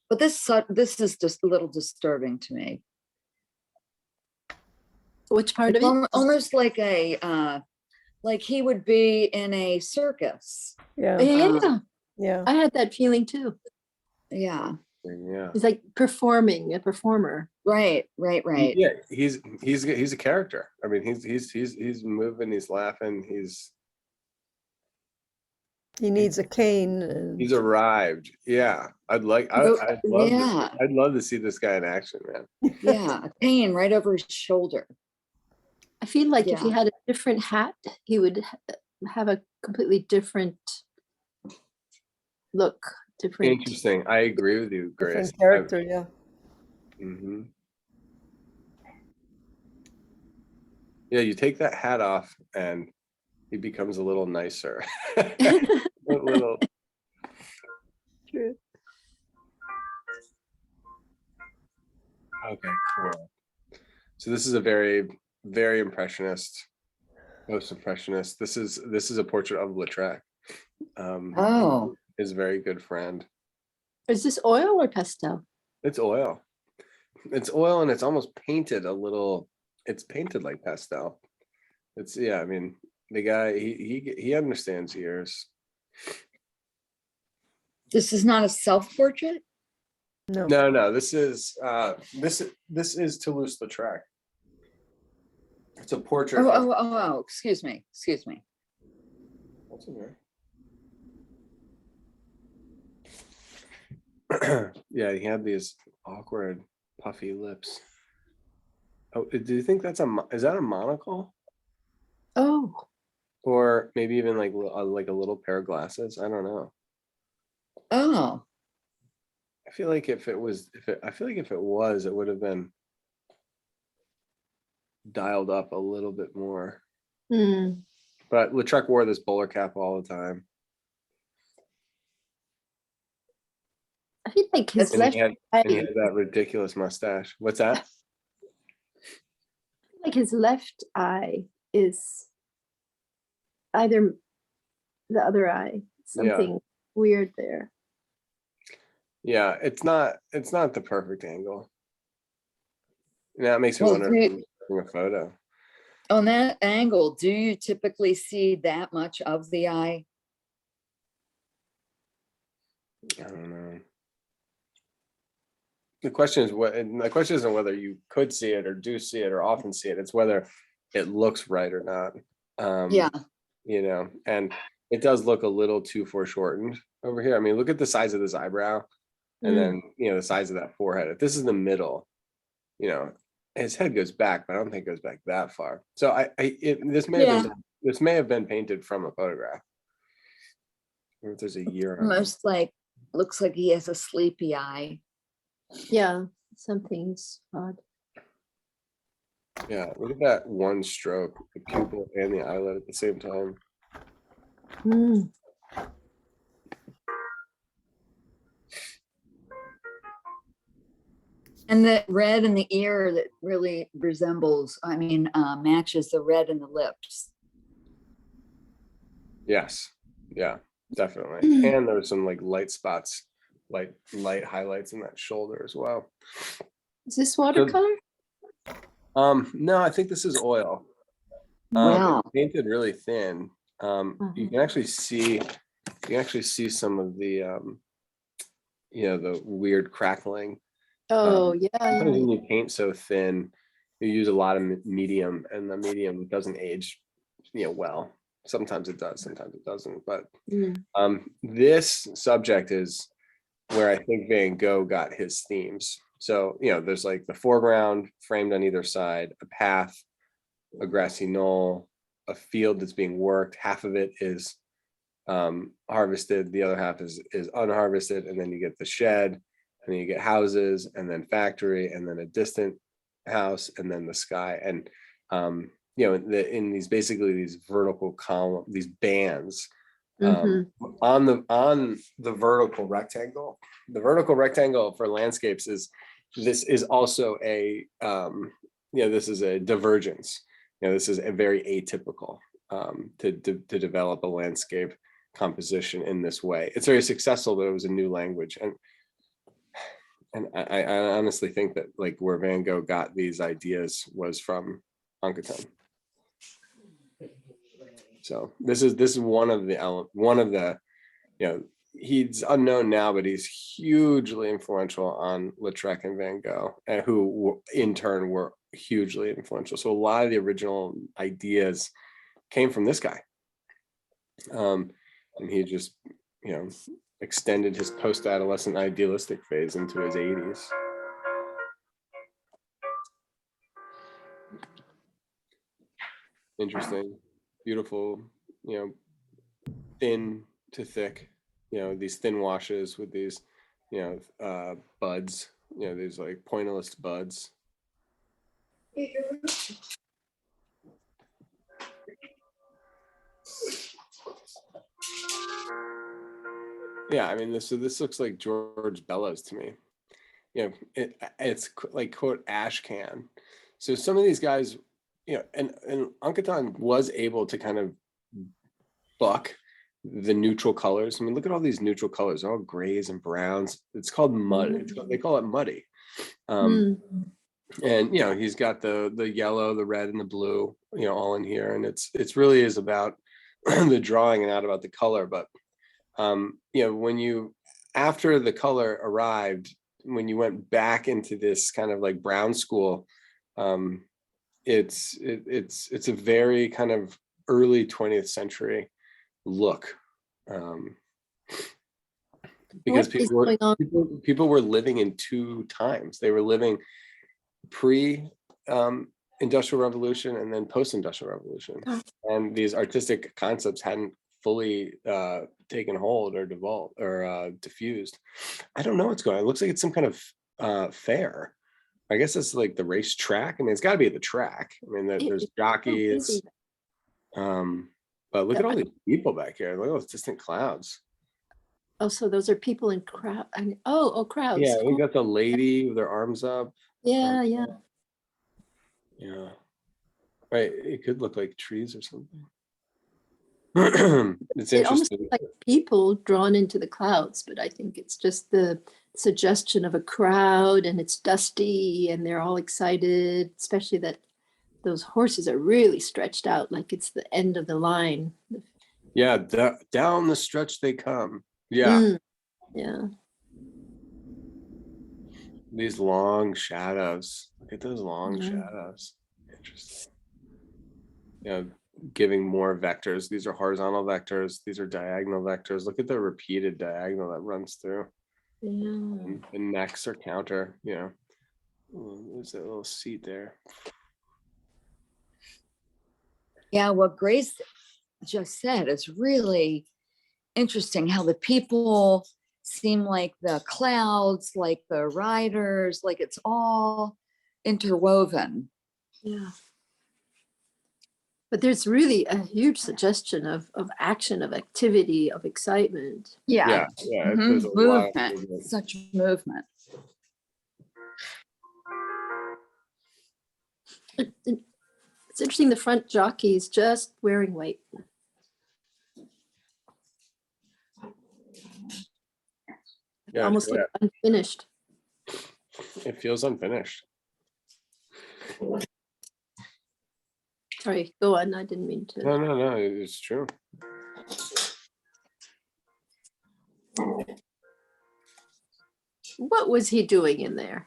But this is just a little disturbing to me. Which part of It's it? almost like like he would be in a circus. Yeah, Yeah, yeah. I had that feeling too. Yeah, Yeah. He's like performing, a performer. right. Yeah, he's a character. I mean, he's moving, he's laughing, He needs a cane. And he's arrived. Yeah, I'd Oh, love yeah. I'd love to see this guy in action, man. Yeah, a cane right over his shoulder. I feel like if he Yeah. had a different hat, he would have a completely different look. Different. Interesting. I agree with you, Grace. different character, yeah. Mm-hmm. Yeah, you take that hat off and he becomes a little nicer. A little. True. Okay, cool. So this is a very, very impressionist, post-impressionist. This is a portrait of Lautrec. Oh, His very good friend. Is this oil or pastel? It's oil. It's oil, and it's almost painted a little. It's painted like pastel. I mean, the guy he understands ears. this is not a self-portrait? No. No, this is Toulouse-Lautrec. It's a portrait. Oh, excuse me. What's in there? Yeah, he had these awkward, puffy lips. Oh, do you think is that a monocle? Oh, Or maybe even like a little pair of glasses? I don't know. Oh, I feel like if it was, it would have been dialed up a little bit more. Hmm. But Lautrec wore this bowler cap all the time. I feel like his And left he eye, had that ridiculous mustache. What's that? like his left eye is either the other eye, something weird there. Yeah, it's not the perfect angle. Now it makes me Well, wonder if I'm taking a photo. On that angle, do you typically see that much of the eye? I don't know. The question is the question isn't whether you could see it or do see it or often see it. It's whether it looks right or not. Yeah, You know, and it does look a little too foreshortened over here. I mean, look at the size of this eyebrow, and then the size of that forehead. If this is the middle, his head goes back, but I don't think it goes back that far. So this may have been painted from a photograph. I wonder if there's a year on it. almost like, looks like he has a sleepy eye. Yeah, something's odd. Yeah, look at that one stroke, the pupil and the eyelid at the same time. Hmm. And the red in the ear that really matches the red in the lips. Yes, yeah, definitely. And there's some like light spots, light highlights in that shoulder as well. Is this watercolor? No, I think this is oil. Wow. It's painted really thin. You can actually see some of the the weird crackling. Oh, yeah. Sometimes when you paint so thin, you use a lot of medium, and the medium doesn't age well. Sometimes it does, sometimes it doesn't. But this subject is where I think Van Gogh got his themes. So there's like the foreground framed on either side, a path, a grassy knoll, a field that's being worked. Half of it is harvested, the other half is unharvested, and then you get the shed, and then you get houses, and then factory, and then a distant house, and then the sky. And in these basically these vertical column, these bands on the vertical rectangle. The vertical rectangle for landscapes is also a this is a divergence. This is a very atypical to develop a landscape composition in this way. It's very successful, but it was a new language. And I honestly think that like where Van Gogh got these ideas was from Anquetin. So this is one of the he's unknown now, but he's hugely influential on Lautrec and Van Gogh, and who in turn were hugely influential. So a lot of the original ideas came from this guy. And he just, extended his post-adolescent idealistic phase into his 80s. Interesting, beautiful, thin to thick, these thin washes with these, buds, these like pointillist buds. Yeah, I mean, this looks like George Bellows to me. It's like quote ash can. So some of these guys, and Anquetin was able to kind of buck the neutral colors. I mean, look at all these neutral colors, all grays and browns. It's called mud. They call it muddy. And he's got the yellow, the red, and the blue, all in here. And it's really is about the drawing and not about the color. But when you, after the color arrived, when you went back into this kind of like brown school, it's a very kind of early 20th century look, because people were living in two times. They were living pre industrial revolution and then post-industrial revolution, and these artistic concepts hadn't fully taken hold or devolved or diffused. I don't know what's going on. It looks like it's some kind of fair. I guess it's like the race track. I mean, it's got to be at the track. I mean, there's jockeys. But look at all these people back here. Look at those distant clouds. Oh, so those are people in crowd. Oh, crowds. Yeah, we Cool. got the lady with their arms up. Yeah. Yeah. Right. It could look like trees or something. It's It almost interesting. looks like people drawn into the clouds, but I think it's just the suggestion of a crowd, and it's dusty and they're all excited, especially that those horses are really stretched out like it's the end of the line. Yeah, down the stretch they come. Yeah, Yeah. these long shadows. Look at those long Yeah. shadows. Interesting. You know, giving more vectors. These are horizontal vectors. These are diagonal vectors. Look at the repeated diagonal that runs through. Yeah. The necks are counter. You know, there's that little seat there. Yeah, what Grace just said is really interesting, how the people seem like the clouds, like the riders, like it's all interwoven. Yeah. But there's really a huge suggestion of action, of activity, of excitement. Yeah, there's a lot of Movement, movement. such movement. It's interesting, the front jockey is just wearing white. Yeah, Almost yeah. looks unfinished. It feels unfinished. Sorry, go on. I didn't mean to. No, it's true. What was he doing in there?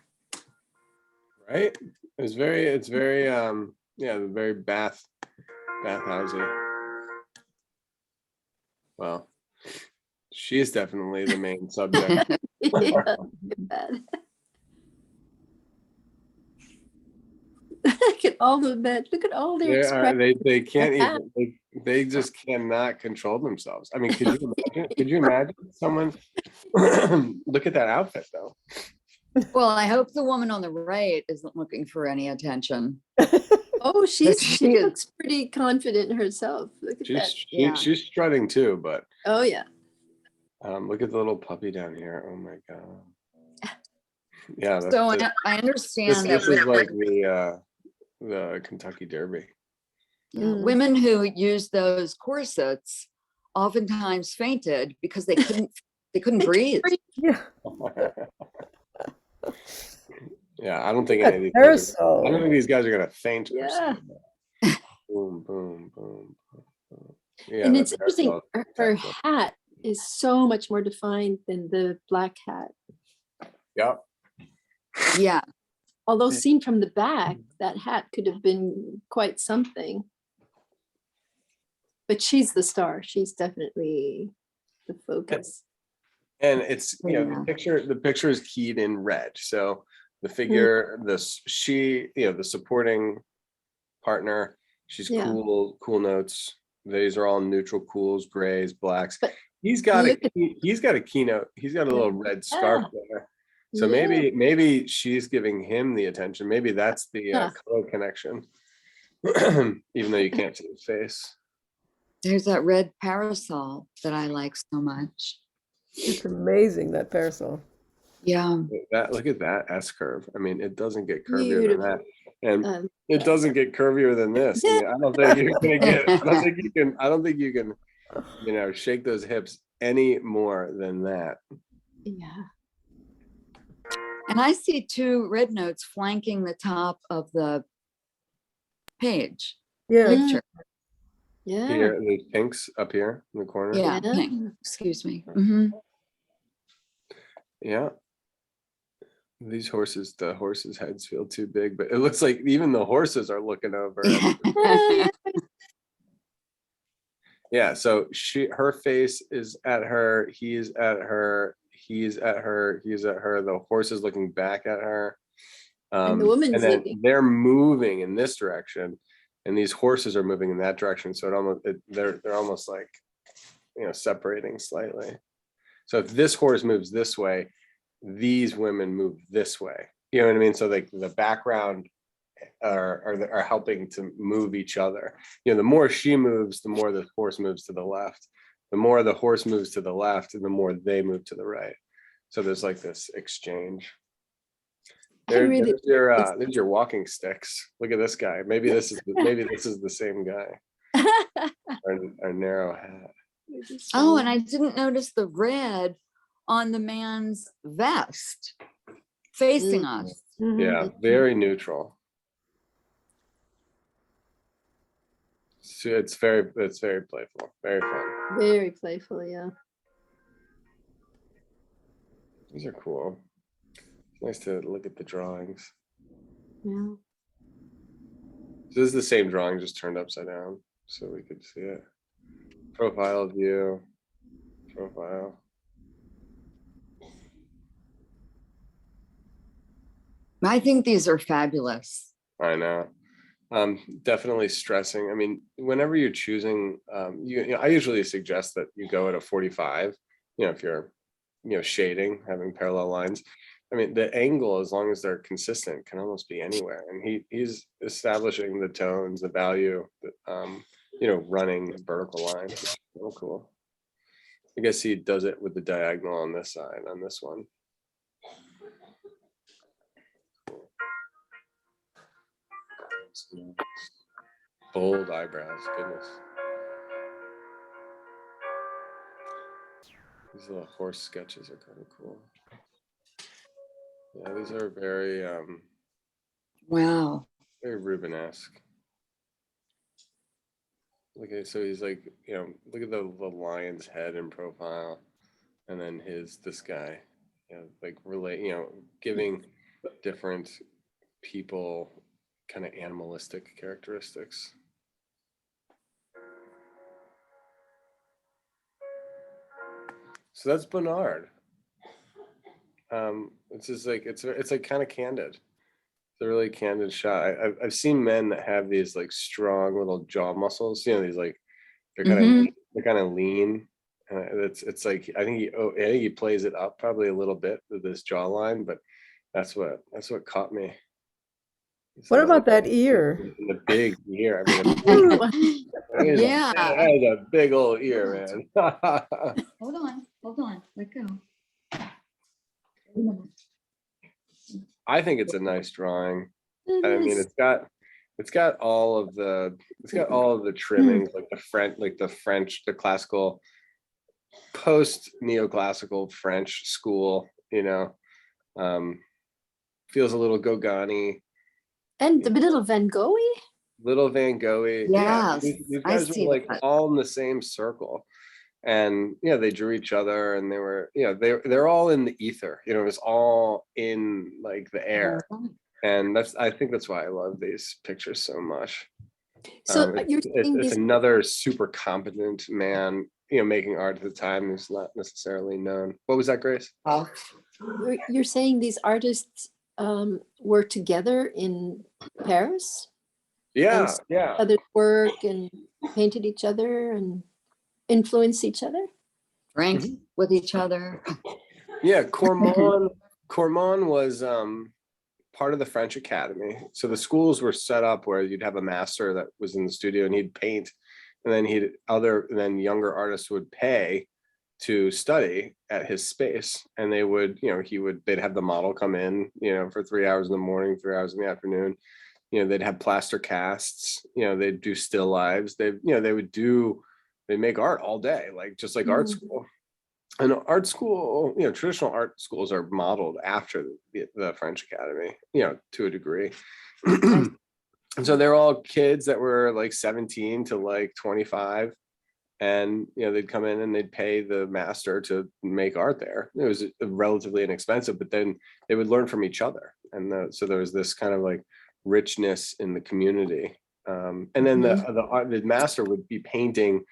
Right? It's very yeah, very bathhousey. Well, she's definitely the main subject. Yeah, bad. Look at all the men. Look at all their expressions. They can't even they just cannot control themselves. I mean, could you imagine someone look at that outfit though? Well, I hope the woman on the right isn't looking for any attention. Oh, she She is. looks pretty confident in herself. Look at that. She's strutting too, but Oh yeah. look at the little puppy down here. Oh my god. Yeah. So I understand that this is like the Kentucky Derby. women who use those corsets oftentimes fainted because they couldn't breathe. Yeah. Yeah, I don't think That any of these parasol. I don't think these guys are gonna faint. per Yeah. se. Boom, boom, boom. Yeah, And that it's interesting, parasol is her spectacular. hat is so much more defined than the black hat. Yep. Yeah. Although seen from the back, that hat could have been quite something. But she's the star. She's definitely the focus. And it's, you know, Yeah. the picture is keyed in red. So the figure, the supporting partner, she's Yeah. cool notes. These are all neutral cools, grays, blacks. But he's got look a keynote. He's got a little red scarf there. So Yeah. maybe she's giving him the attention. Maybe that's the color connection. Even though you can't see his face. There's that red parasol that I like so much. It's amazing, that parasol. Yeah. Look at that S curve. I mean, it doesn't get curvier than that. And yeah. it doesn't get curvier than this. I mean, I don't think you're gonna get, I don't think you can, you know, shake those hips any more than that. Yeah. And I see two red notes flanking the top of the page. Yeah. Picture. Yeah. Here, there's pinks up here in the corner. Yeah. Pink. Excuse me. Mm-hmm. Yeah. These horses, the horses' heads feel too big, but it looks like even the horses are looking over. Yeah, so her face is at her, he's at her, he's at her, he's at her, the horse is looking back at her. And the woman's and then looking. they're moving in this direction, and these horses are moving in that direction. So they're almost like, you know, separating slightly. So if this horse moves this way, these women move this way. You know what I mean? So like the background are helping to move each other. You know, the more she moves, the more the horse moves to the left. The more the horse moves to the left, and the more they move to the right. So there's like this exchange. I really, There's your walking sticks. Look at this guy. Maybe this is the same guy. Our narrow hat. Oh, and I didn't notice the red on the man's vest facing us. Mhm. Yeah, very neutral. So it's very playful, very fun. very playful, yeah. These are cool. Nice to look at the drawings. Yeah. So this is the same drawing, just turned upside down, so we could see it. Profile view, profile. I think these are fabulous. I know. Definitely stressing. I mean, whenever you're choosing, I usually suggest that you go at a 45. You know, if you're, shading, having parallel lines. I mean, the angle, as long as they're consistent, can almost be anywhere. And he's establishing the tones, the value, running vertical lines. Oh, cool. I guess he does it with the diagonal on this side, on this one. Bold eyebrows, goodness. These little horse sketches are kind of cool. Yeah, these are very Wow. very Rubenesque. Okay, so he's like, look at the lion's head in profile, and then this guy, like giving different people kind of animalistic characteristics. So that's Bernard. It's just like it's like kind of candid. It's a really candid shot. I've seen men that have these like strong little jaw muscles. These like they're kind of lean. It's like I think he plays it up probably a little bit with this jawline, but that's what caught me. What about that ear? The big ear. I mean, Yeah. that is a big old ear, man. Hold on, let go. I think it's a nice drawing. It I mean, is. it's got all of the trimmings, like the classical, post neoclassical French school. Feels a little Gauguin-y. And a little Van Gogh. Little Van Gogh. Yes, These I guys see were like that. all in the same circle. And they drew each other, and they were they're all in the ether. It was all in like the air. And I think that's why I love these pictures so much. So you're saying It's these, another super competent man, making art at the time who's not necessarily known. What was that, Grace? you're saying these artists were together in Paris? Yeah, And yeah. Others work and painted each other and influenced each other? Drank with each other. Yeah, Cormon was part of the French Academy. So the schools were set up where you'd have a master that was in the studio and he'd paint, and then younger artists would pay to study at his space, and they'd have the model come in, for 3 hours in the morning, 3 hours in the afternoon. They'd have plaster casts, they'd do still lives. They'd make art all day, just like art school. And art school, traditional art schools are modeled after the French Academy, to a degree. And so they're all kids that were like 17 to like 25. And, they'd come in and they'd pay the master to make art there. It was relatively inexpensive, but then they would learn from each other. And so there was this kind of like richness in the community. And then the master would be painting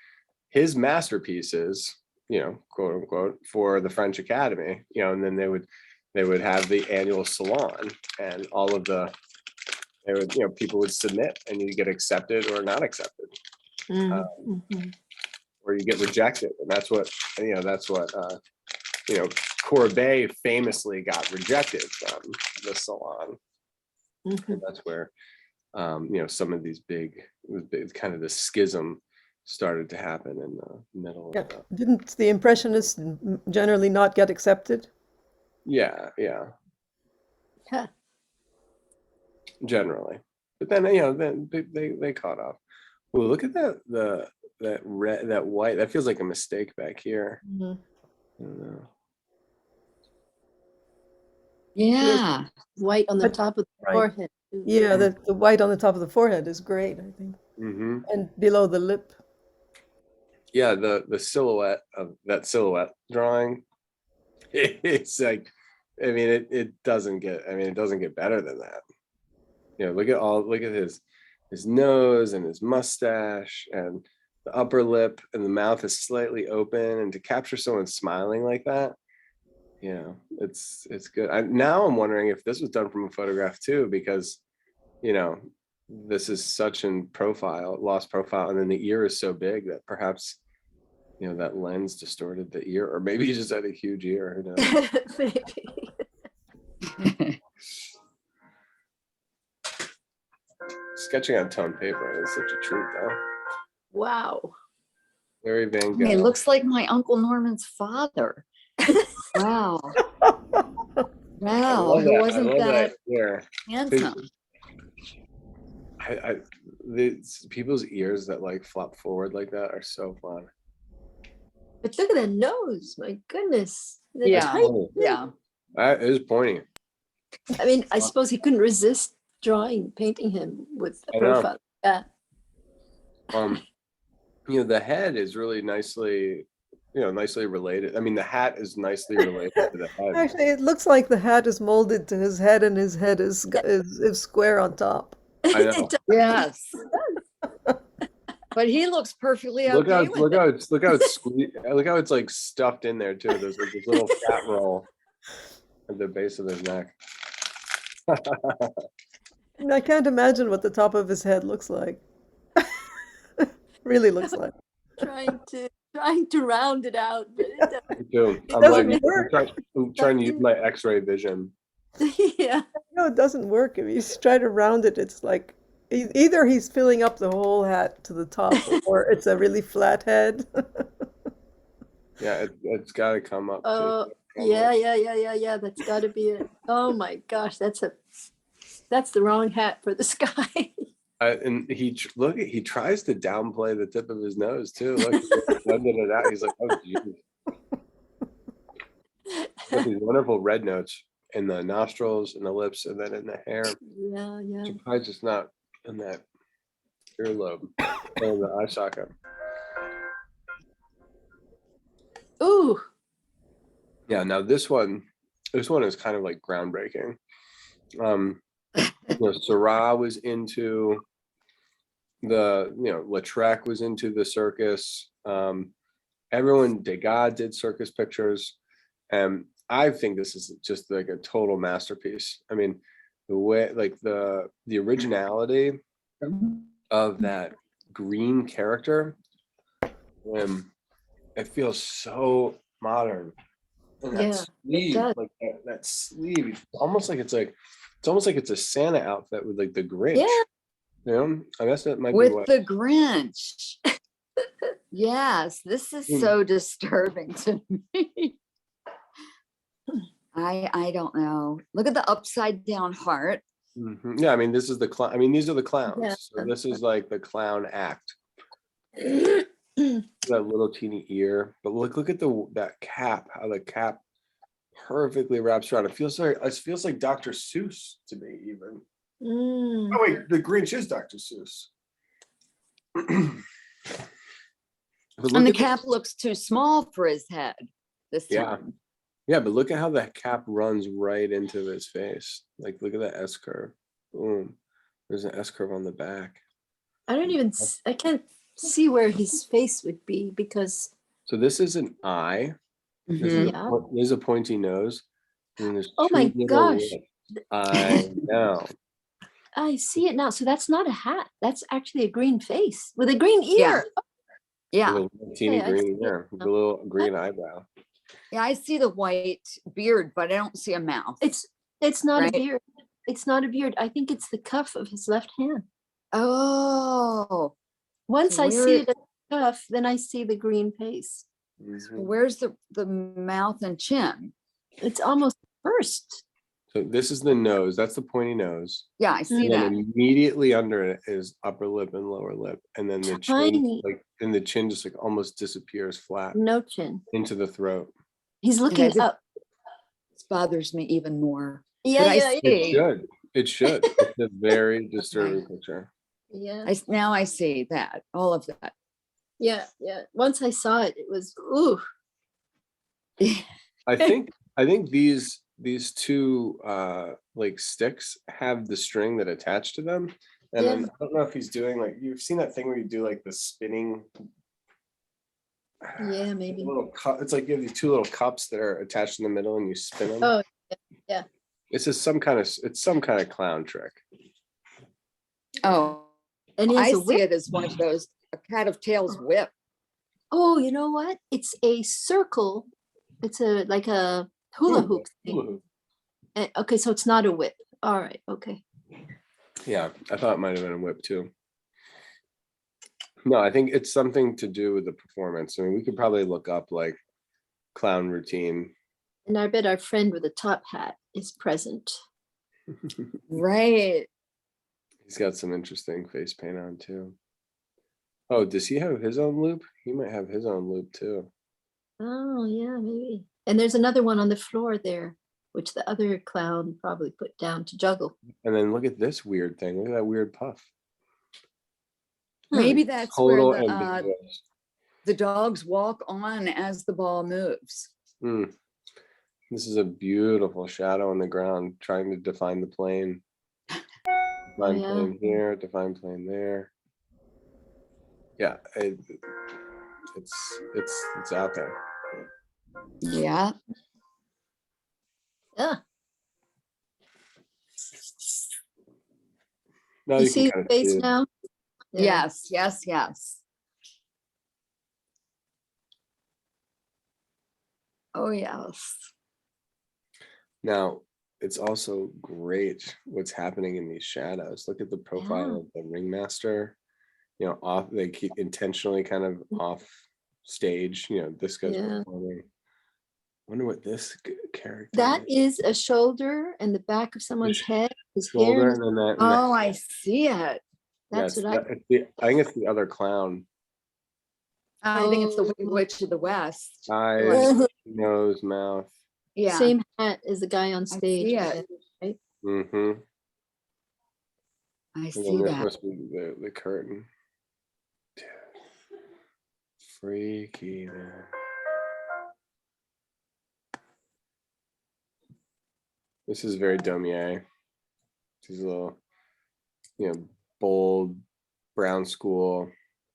his masterpieces, quote unquote, for the French Academy, and then they would have the annual salon, and people would submit, and you get accepted or not accepted, or you get rejected, and that's what Courbet famously got rejected from the salon. And that's where some of these big, kind of the schism started to happen in the middle Yeah. of the, Didn't the Impressionists generally not get accepted? yeah, Huh. generally. But then, then they caught up. Well, look at that red, that white, that feels like a mistake back here. Mhm. I don't know. Yeah. White on the But- top of the right. forehead. too. Yeah, the white on the top of the forehead is great, I think. Mm-hmm. And below the lip. Yeah, the silhouette of that silhouette drawing, it's like, I mean, it doesn't get better than that. Look at his nose and his mustache and the upper lip, and the mouth is slightly open, and to capture someone smiling like that, it's good. Now I'm wondering if this was done from a photograph too, because this is such a lost profile, and then the ear is so big that perhaps that lens distorted the ear, or maybe he just had a huge ear. Who knows? Maybe. Sketching on toned paper is such a treat, though. Wow. Very Van He Gogh. looks like my Uncle Norman's father. Wow. I Wow. love Who that. wasn't I love that ear. handsome? These people's ears that like flop forward like that are so fun. But look at that nose. My goodness. The Yeah. tight- Yeah. That is pointy. I mean, I suppose he couldn't resist painting him with a I know. profile. Yeah. The head is really nicely related. I mean, the hat is nicely related to the head. Actually, it looks like the hat is molded to his head, and his head is square on top. I know. Yes. But he looks perfectly Look okay how with it. look how it's like stuffed in there too. There's like this little fat roll at the base of his neck. I can't imagine what the top of his head looks like. Really looks like. trying to round it out, but it Me too. I'm doesn't like work. I'm trying to use my X-ray vision. doesn't. Yeah. No, it doesn't work. If you try to round it, it's like either he's filling up the whole hat to the top, or it's a really flat head. Yeah, it's got to come up. Oh, Come yeah, up. yeah. That's got to be it. Oh my gosh, that's the wrong hat for the sky. And he tries to downplay the tip of his nose too. Look, he's blending it out. He's like, oh, geez. With these wonderful red notes in the nostrils and the lips, and then in the hair. Yeah. Surprised it's not in that earlobe or the eye socket. Ooh. Yeah. Now this one is kind of like groundbreaking. Seurat was into Lautrec was into the circus. Everyone, Degas did circus pictures, and I think this is just like a total masterpiece. I mean, the way, like the originality of that green character, it feels so modern. And that Yeah, sleeve, does. like that sleeve, almost like it's a Santa outfit with like the Grinch. Yeah. I guess that might be With what. the Grinch. Yes, this is so disturbing to me. I don't know. Look at the upside down heart. Mhm. Yeah, I mean, this is the clown. I mean, these are the clowns. Yeah. So this is like the clown act. That little teeny ear, but look at that cap. How the cap perfectly wraps around. It feels like Dr. Seuss to me, even. Mm. Oh wait, the Grinch is Dr. Seuss. But And the look at cap looks too small for his head this Yeah. time. Yeah, but look at how that cap runs right into his face. Like, look at that S curve. Boom. There's an S curve on the back. I can't see where his face would be because So this is an eye. This is Mhm. Yeah. this is a pointy nose. And then there's Oh two my little gosh. lips. I know. I see it now. So that's not a hat. That's actually a green face with a green Yeah. ear. Yeah. With a little teeny Okay, I green see it ear, with now. a little green eyebrow. Yeah, I see the white beard, but I don't see a mouth. It's not Right? a beard. it's not a beard. I think it's the cuff of his left hand. Oh, Once So I see where- it at the cuff, then I see the green face. Mhm. where's the mouth and chin? It's almost first. So this is the nose. That's the pointy nose. Yeah, I see And then that. immediately under it is upper lip and lower lip. And then the chin, Tiny. and the chin just like almost disappears flat No chin. into the throat. He's looking Okay, up. This bothers me even more. Yeah, But I yeah, It see. should. It should. It's a very disturbing picture. yeah, Now I see that, all of that. yeah, yeah. Once I saw it, it was ooh. I think these two like sticks have the string that attached to them. And Yeah. then I don't know if he's doing like, you've seen that thing where you do like the spinning. Yeah, maybe. Little cup. It's like you have these two little cups that are attached in the middle and you spin them. Oh, yeah. It's just some kind of clown trick. Oh, And he I has a see whip. it as one of those, a cat of tails whip. Oh, you know what? It's a circle. It's like a hula hoop thing. Hula hoop. Okay, so it's not a whip. All right, okay. Yeah, I thought it might have been a whip too. No, I think it's something to do with the performance. I mean, we could probably look up like clown routine. And I bet our friend with the top hat is present. Right. He's got some interesting face paint on too. Oh, does he have his own loop? He might have his own loop too. Oh, yeah, maybe. And there's another one on the floor there, which the other clown probably put down to juggle. And then look at this weird thing. Look at that weird puff. Maybe that's Total where ambiguous. the dogs walk on as the ball moves. Mm. This is a beautiful shadow on the ground trying to define the plane. Define yeah. plane here, define plane there. Yeah, it's out there. Yeah. Yeah. Now You you see can his kind of face see it. now? Yeah. Yes, yes, yes. Oh, yes. Now, it's also great what's happening in these shadows. Look at the profile Yeah. of the ringmaster. You know, off they keep intentionally kind of off stage. You know, this guy's Yeah. performing. Wonder what this character That is. is a shoulder and the back of someone's head, his Shoulder hair. and then that. Oh, I see it. That's yeah, what I think it's the other clown. I think it's the Oh. Wicked Witch of the West. Eyes, nose, mouth. Yeah. Same hat as the guy on I stage. see I it. bet. Mm-hmm. I And see then this that. must be the curtain. Freaky, man. This is very Daumier. These little, bold brown school.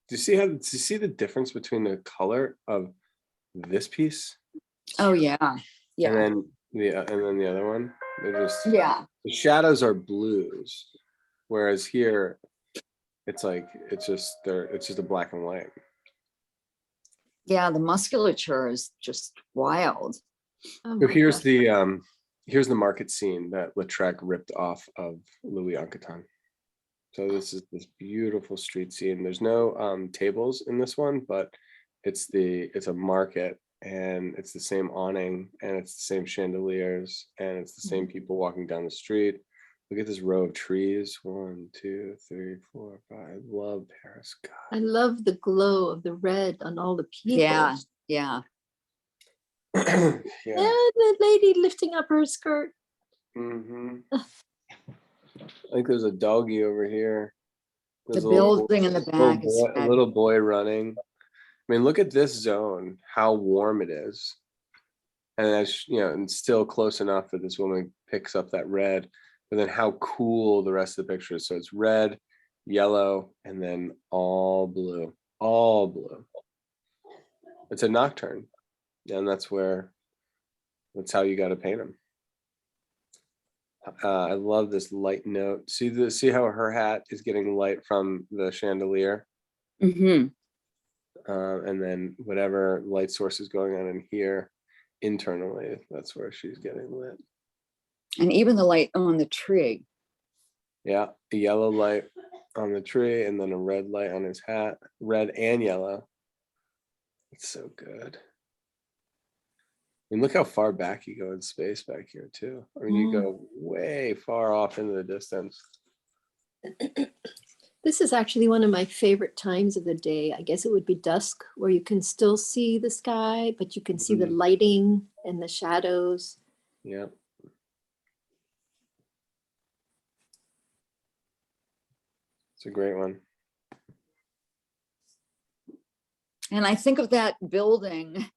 Do you see the difference between the color of this piece Oh, yeah. and Yeah. then the other one? They're just Yeah. the shadows are blues, whereas here it's just a black and white. Yeah. The musculature is just wild. Oh So my here's God. the market scene that Lautrec ripped off of Louis Anquetin. So this is this beautiful street scene. There's no tables in this one, but it's a market and it's the same awning and it's the same chandeliers and it's the same people walking down the street. Look at this row of trees. 1, 2, 3, 4, 5. I love Paris. God. I love the glow of the red on all the people. Yeah. Yeah. Yeah. And the lady lifting up her skirt. Mm-hmm. I think there's a doggy over here. The There's a little building in the back is a little boy running. I mean, look at this zone, how warm it is. And that's, and still close enough that this woman picks up that red, but then how cool the rest of the picture is. So it's red, yellow, and then all blue, all blue. It's a nocturne. And that's how you got to paint them. I love this light note. See how her hat is getting light from the chandelier, Mm-hmm. and then whatever light source is going on in here internally, that's where she's getting lit. And even the light on the tree. Yeah, a yellow light on the tree and then a red light on his hat, red and yellow. It's so good. And look how far back you go in space back here too. I mean, you go way far off into the distance. This is actually one of my favorite times of the day. I guess it would be dusk, where you can still see the sky, but you can see the lighting and the shadows. Yeah. It's a great one. And I think of that building.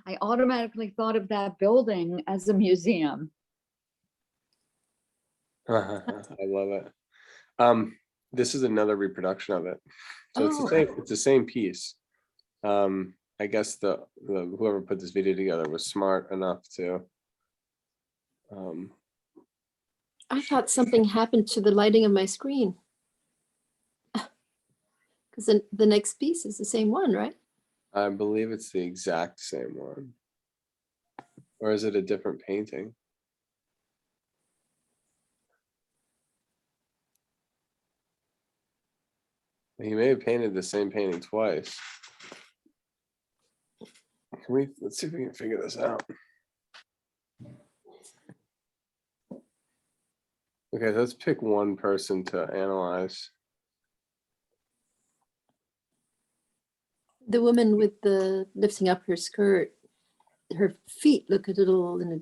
I automatically thought of that building as a museum. I love it. This is another reproduction of it. So it's the same piece. I guess the whoever put this video together was smart enough to I thought something happened to the lighting of my screen. Because the next piece is the same one, right? I believe it's the exact same one. Or is it a different painting? He may have painted the same painting twice. Let's see if we can figure this out. Okay, let's pick one person to analyze. The woman with the lifting up her skirt, her feet look a little in a.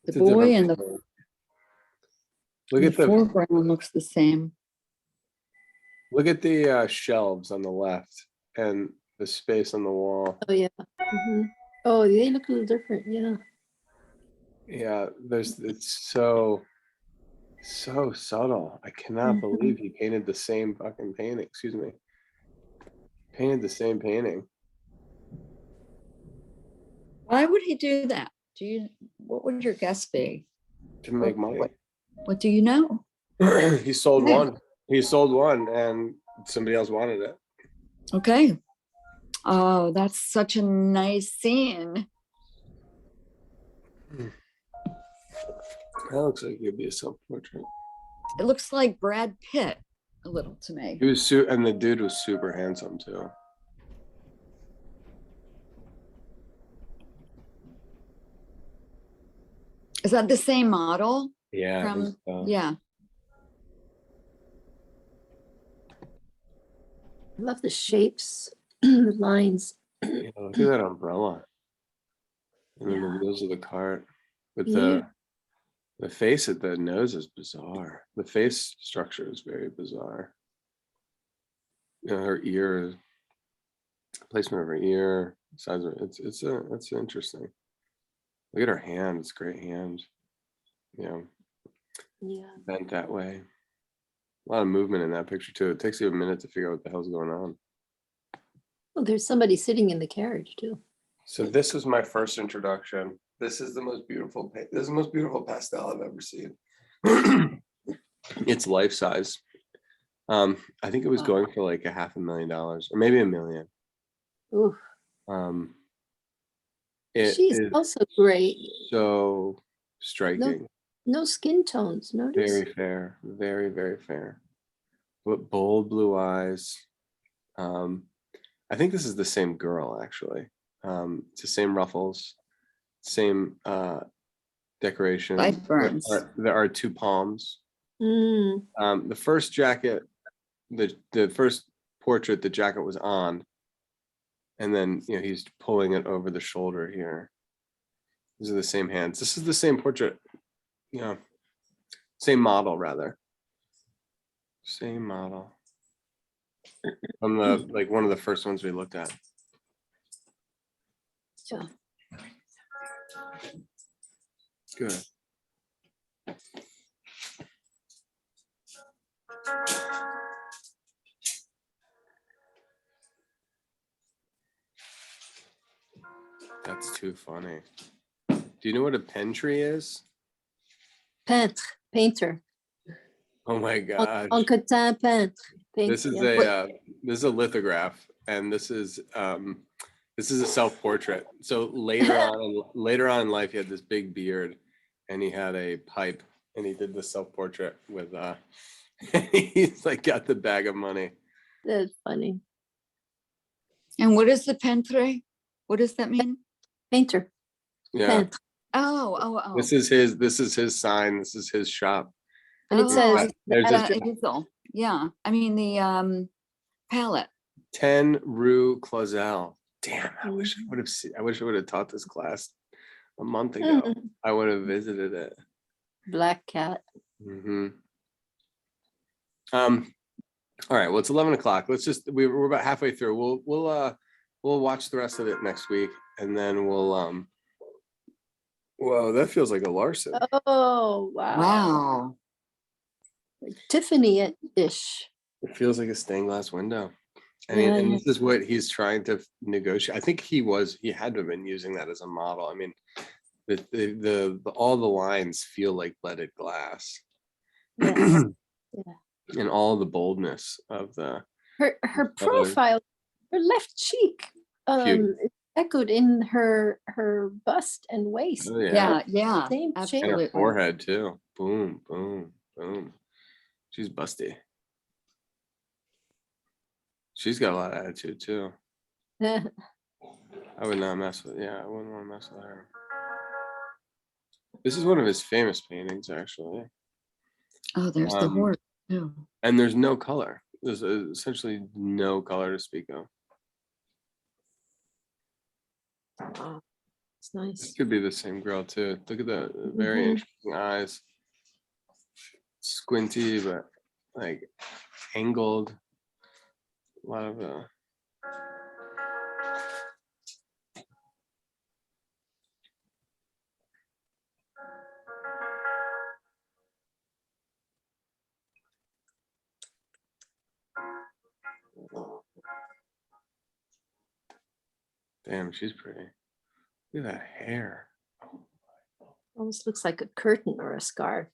The It's a boy different in the, painting. Look in at the the foreground looks the same. look at the shelves on the left and the space on the wall. Oh yeah. Oh, they look a little different. Yeah. Yeah, it's so subtle. I cannot believe he painted the same fucking painting. Excuse me. Painted the same painting. Why would he do that? What would your guess be? To make money. What do you know? He sold Yeah. one. He sold one and somebody else wanted it. Okay. Oh, that's such a nice scene. That looks like it'd be a self-portrait. It looks like Brad Pitt a little to me. He was and the dude was super handsome too. Is that the same model? Yeah. I think so. Yeah. I love the shapes, the lines. Yeah, look at that umbrella. And then the wheels of the cart. With the face at the nose is bizarre. The face structure is very bizarre. You know, her ear, placement of her ear, size of it's interesting. Look at her hand, it's a great hand. You know, bent that way. A lot of movement in that picture too. It takes you a minute to figure out what the hell's going on. Well, there's somebody sitting in the carriage too. So this was my first introduction. This is the most beautiful. This is the most beautiful pastel I've ever seen. It's life size. I think it was going for like $500,000 or maybe $1 million. Ooh. She's also great. So striking. No skin tones. Notice. Very fair. Very, very fair. But bold blue eyes. I think this is the same girl actually. It's the same ruffles, same decoration. There are two palms. The first jacket, the first portrait, the jacket was on, and then he's pulling it over the shoulder here. These are the same hands. This is the same portrait, same model rather. Same model. From the one of the first ones we looked at. Yeah. Good. That's too funny. Do you know what a pen tree is? Peintre, painter. Oh my god. Anquetin peintre. This is a lithograph, and this is a self-portrait. So later on in life, he had this big beard, and he had a pipe, and he did the self-portrait with he's like got the bag of money. That's funny. And what is the peintre? What does that mean? Painter. Yeah, Peintre. Oh. this is his sign. This is his shop. And it Oh, says, There's At a an easel. Yeah, I mean the palette. 10 Rue Clausel. Damn, I wish I would have taught this class a month ago. I would have visited it. Black cat. All right, well, it's 11 o'clock. Let's just we're about halfway through. We'll watch the rest of it next week, and then we'll whoa, that feels like a Larson. Oh, wow. Wow. Like Tiffany-ish. It feels like a stained glass window. Yeah, And yeah. this is what he's trying to negotiate. I think he had to have been using that as a model. I mean, the all the lines feel like leaded glass. Yes. Yeah. And all the boldness of the Her profile, her left cheek, is echoed in her bust and waist. oh, Yeah, Same shape. and her absolutely. forehead too. Boom, boom, boom. She's busty. She's got a lot of attitude too. I would not mess with. Yeah, I wouldn't want to mess with her. This is one of his famous paintings, actually. Oh, there's the horse too. And there's no color. There's essentially no color to speak of. Wow. It's This nice. could be the same girl too. Look at the very interesting eyes. Squinty, but like angled. A lot of damn, she's pretty. Look at that hair. Almost looks like a curtain or a scarf.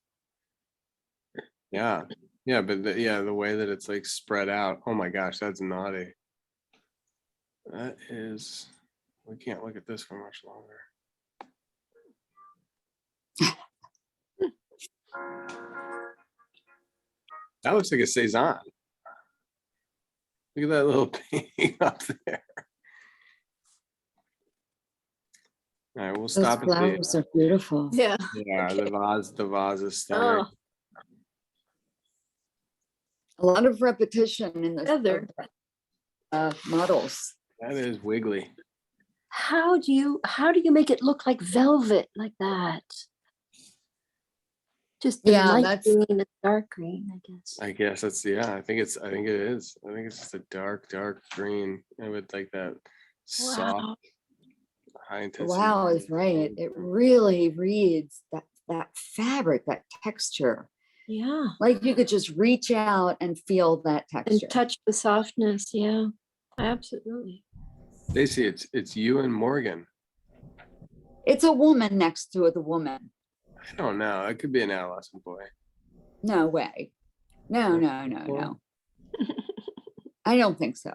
Yeah, yeah, but the way that it's like spread out. Oh my gosh, that's naughty. That is. We can't look at this for much longer. That looks like a Cezanne. Look at that little painting up there. All right, we'll Those stop at the. flowers are beautiful. Yeah. Yeah, the vase is stunning. Oh, A lot of repetition in the Heather. models. That is wiggly. how do you make it look like velvet like that? Just the Yeah, light that's- green and dark green, I guess. I guess that's I think it is. I think it's just a dark green. I would like that soft, Wow. high intensity. Wow is right. It really reads that fabric, that texture. Yeah. Like you could just reach out and feel that And texture. touch the softness. Yeah. Absolutely. Stacey, it's you and Morgan. It's a woman next to the woman. I don't know. It could be an adolescent boy. No way. No. I don't think so.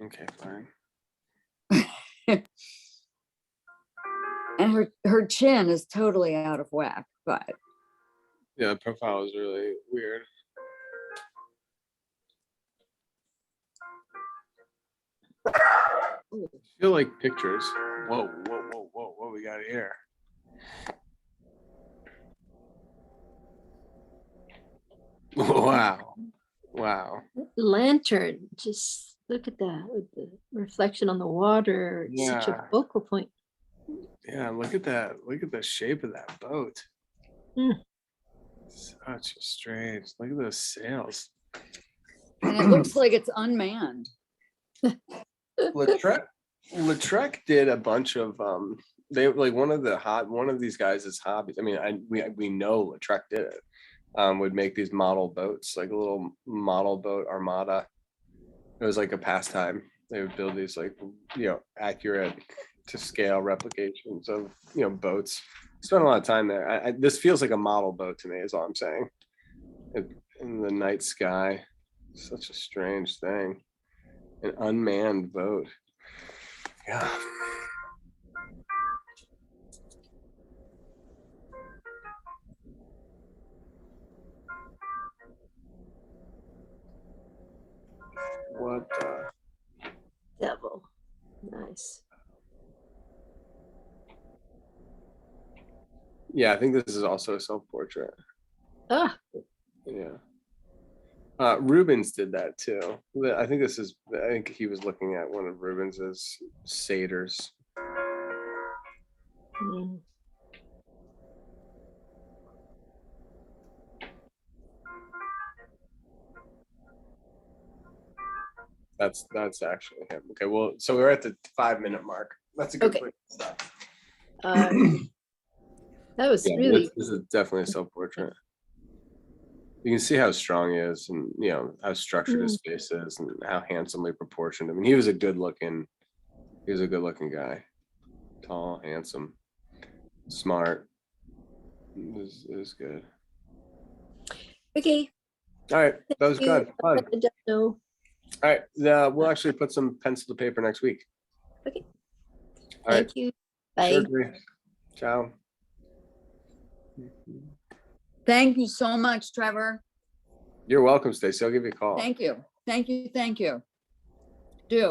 Okay, fine. And her chin is totally out of whack, but Yeah, the profile is really weird. I feel like pictures. Whoa, what we got here? Wow. Lantern. Just look at that with the reflection on the water. It's such a Yeah. focal point. Yeah, look at that. Look at the shape of that boat. Mm. Such a strange. Look at those sails. and it looks like it's unmanned. Lautrec did a bunch of they like one of these guys' hobbies. I mean, we know Lautrec did it. Would make these model boats, like a little model boat armada. It was like a pastime. They would build these like, accurate to scale replications of, boats. Spent a lot of time there. This feels like a model boat to me, is all I'm saying. In the night sky, such a strange thing. An unmanned boat. Yeah. What the? Devil. Nice. Yeah, I think this is also a self-portrait. Ah, Yeah. Rubens did that too. I think I think he was looking at one of Rubens's satyrs. mm. That's actually him. Okay, well, so we're at the 5-minute mark. That's a good Okay. place to stop. That was Yeah, really, this is definitely a self-portrait. You can see how strong he is, and how structured his face is, and how handsomely proportioned. I mean, he was a good-looking guy. Tall, handsome, smart. It was good. okay. All right, that was You, good. Fun. I don't know. All right, we'll actually put some pencil to paper next week. Okay. All right. Thank you. Sure, Bye. Grace. Ciao. Thank you so much, Trevor. You're welcome, Stacy. I'll give you a call. Thank you. Thank you. Thank you.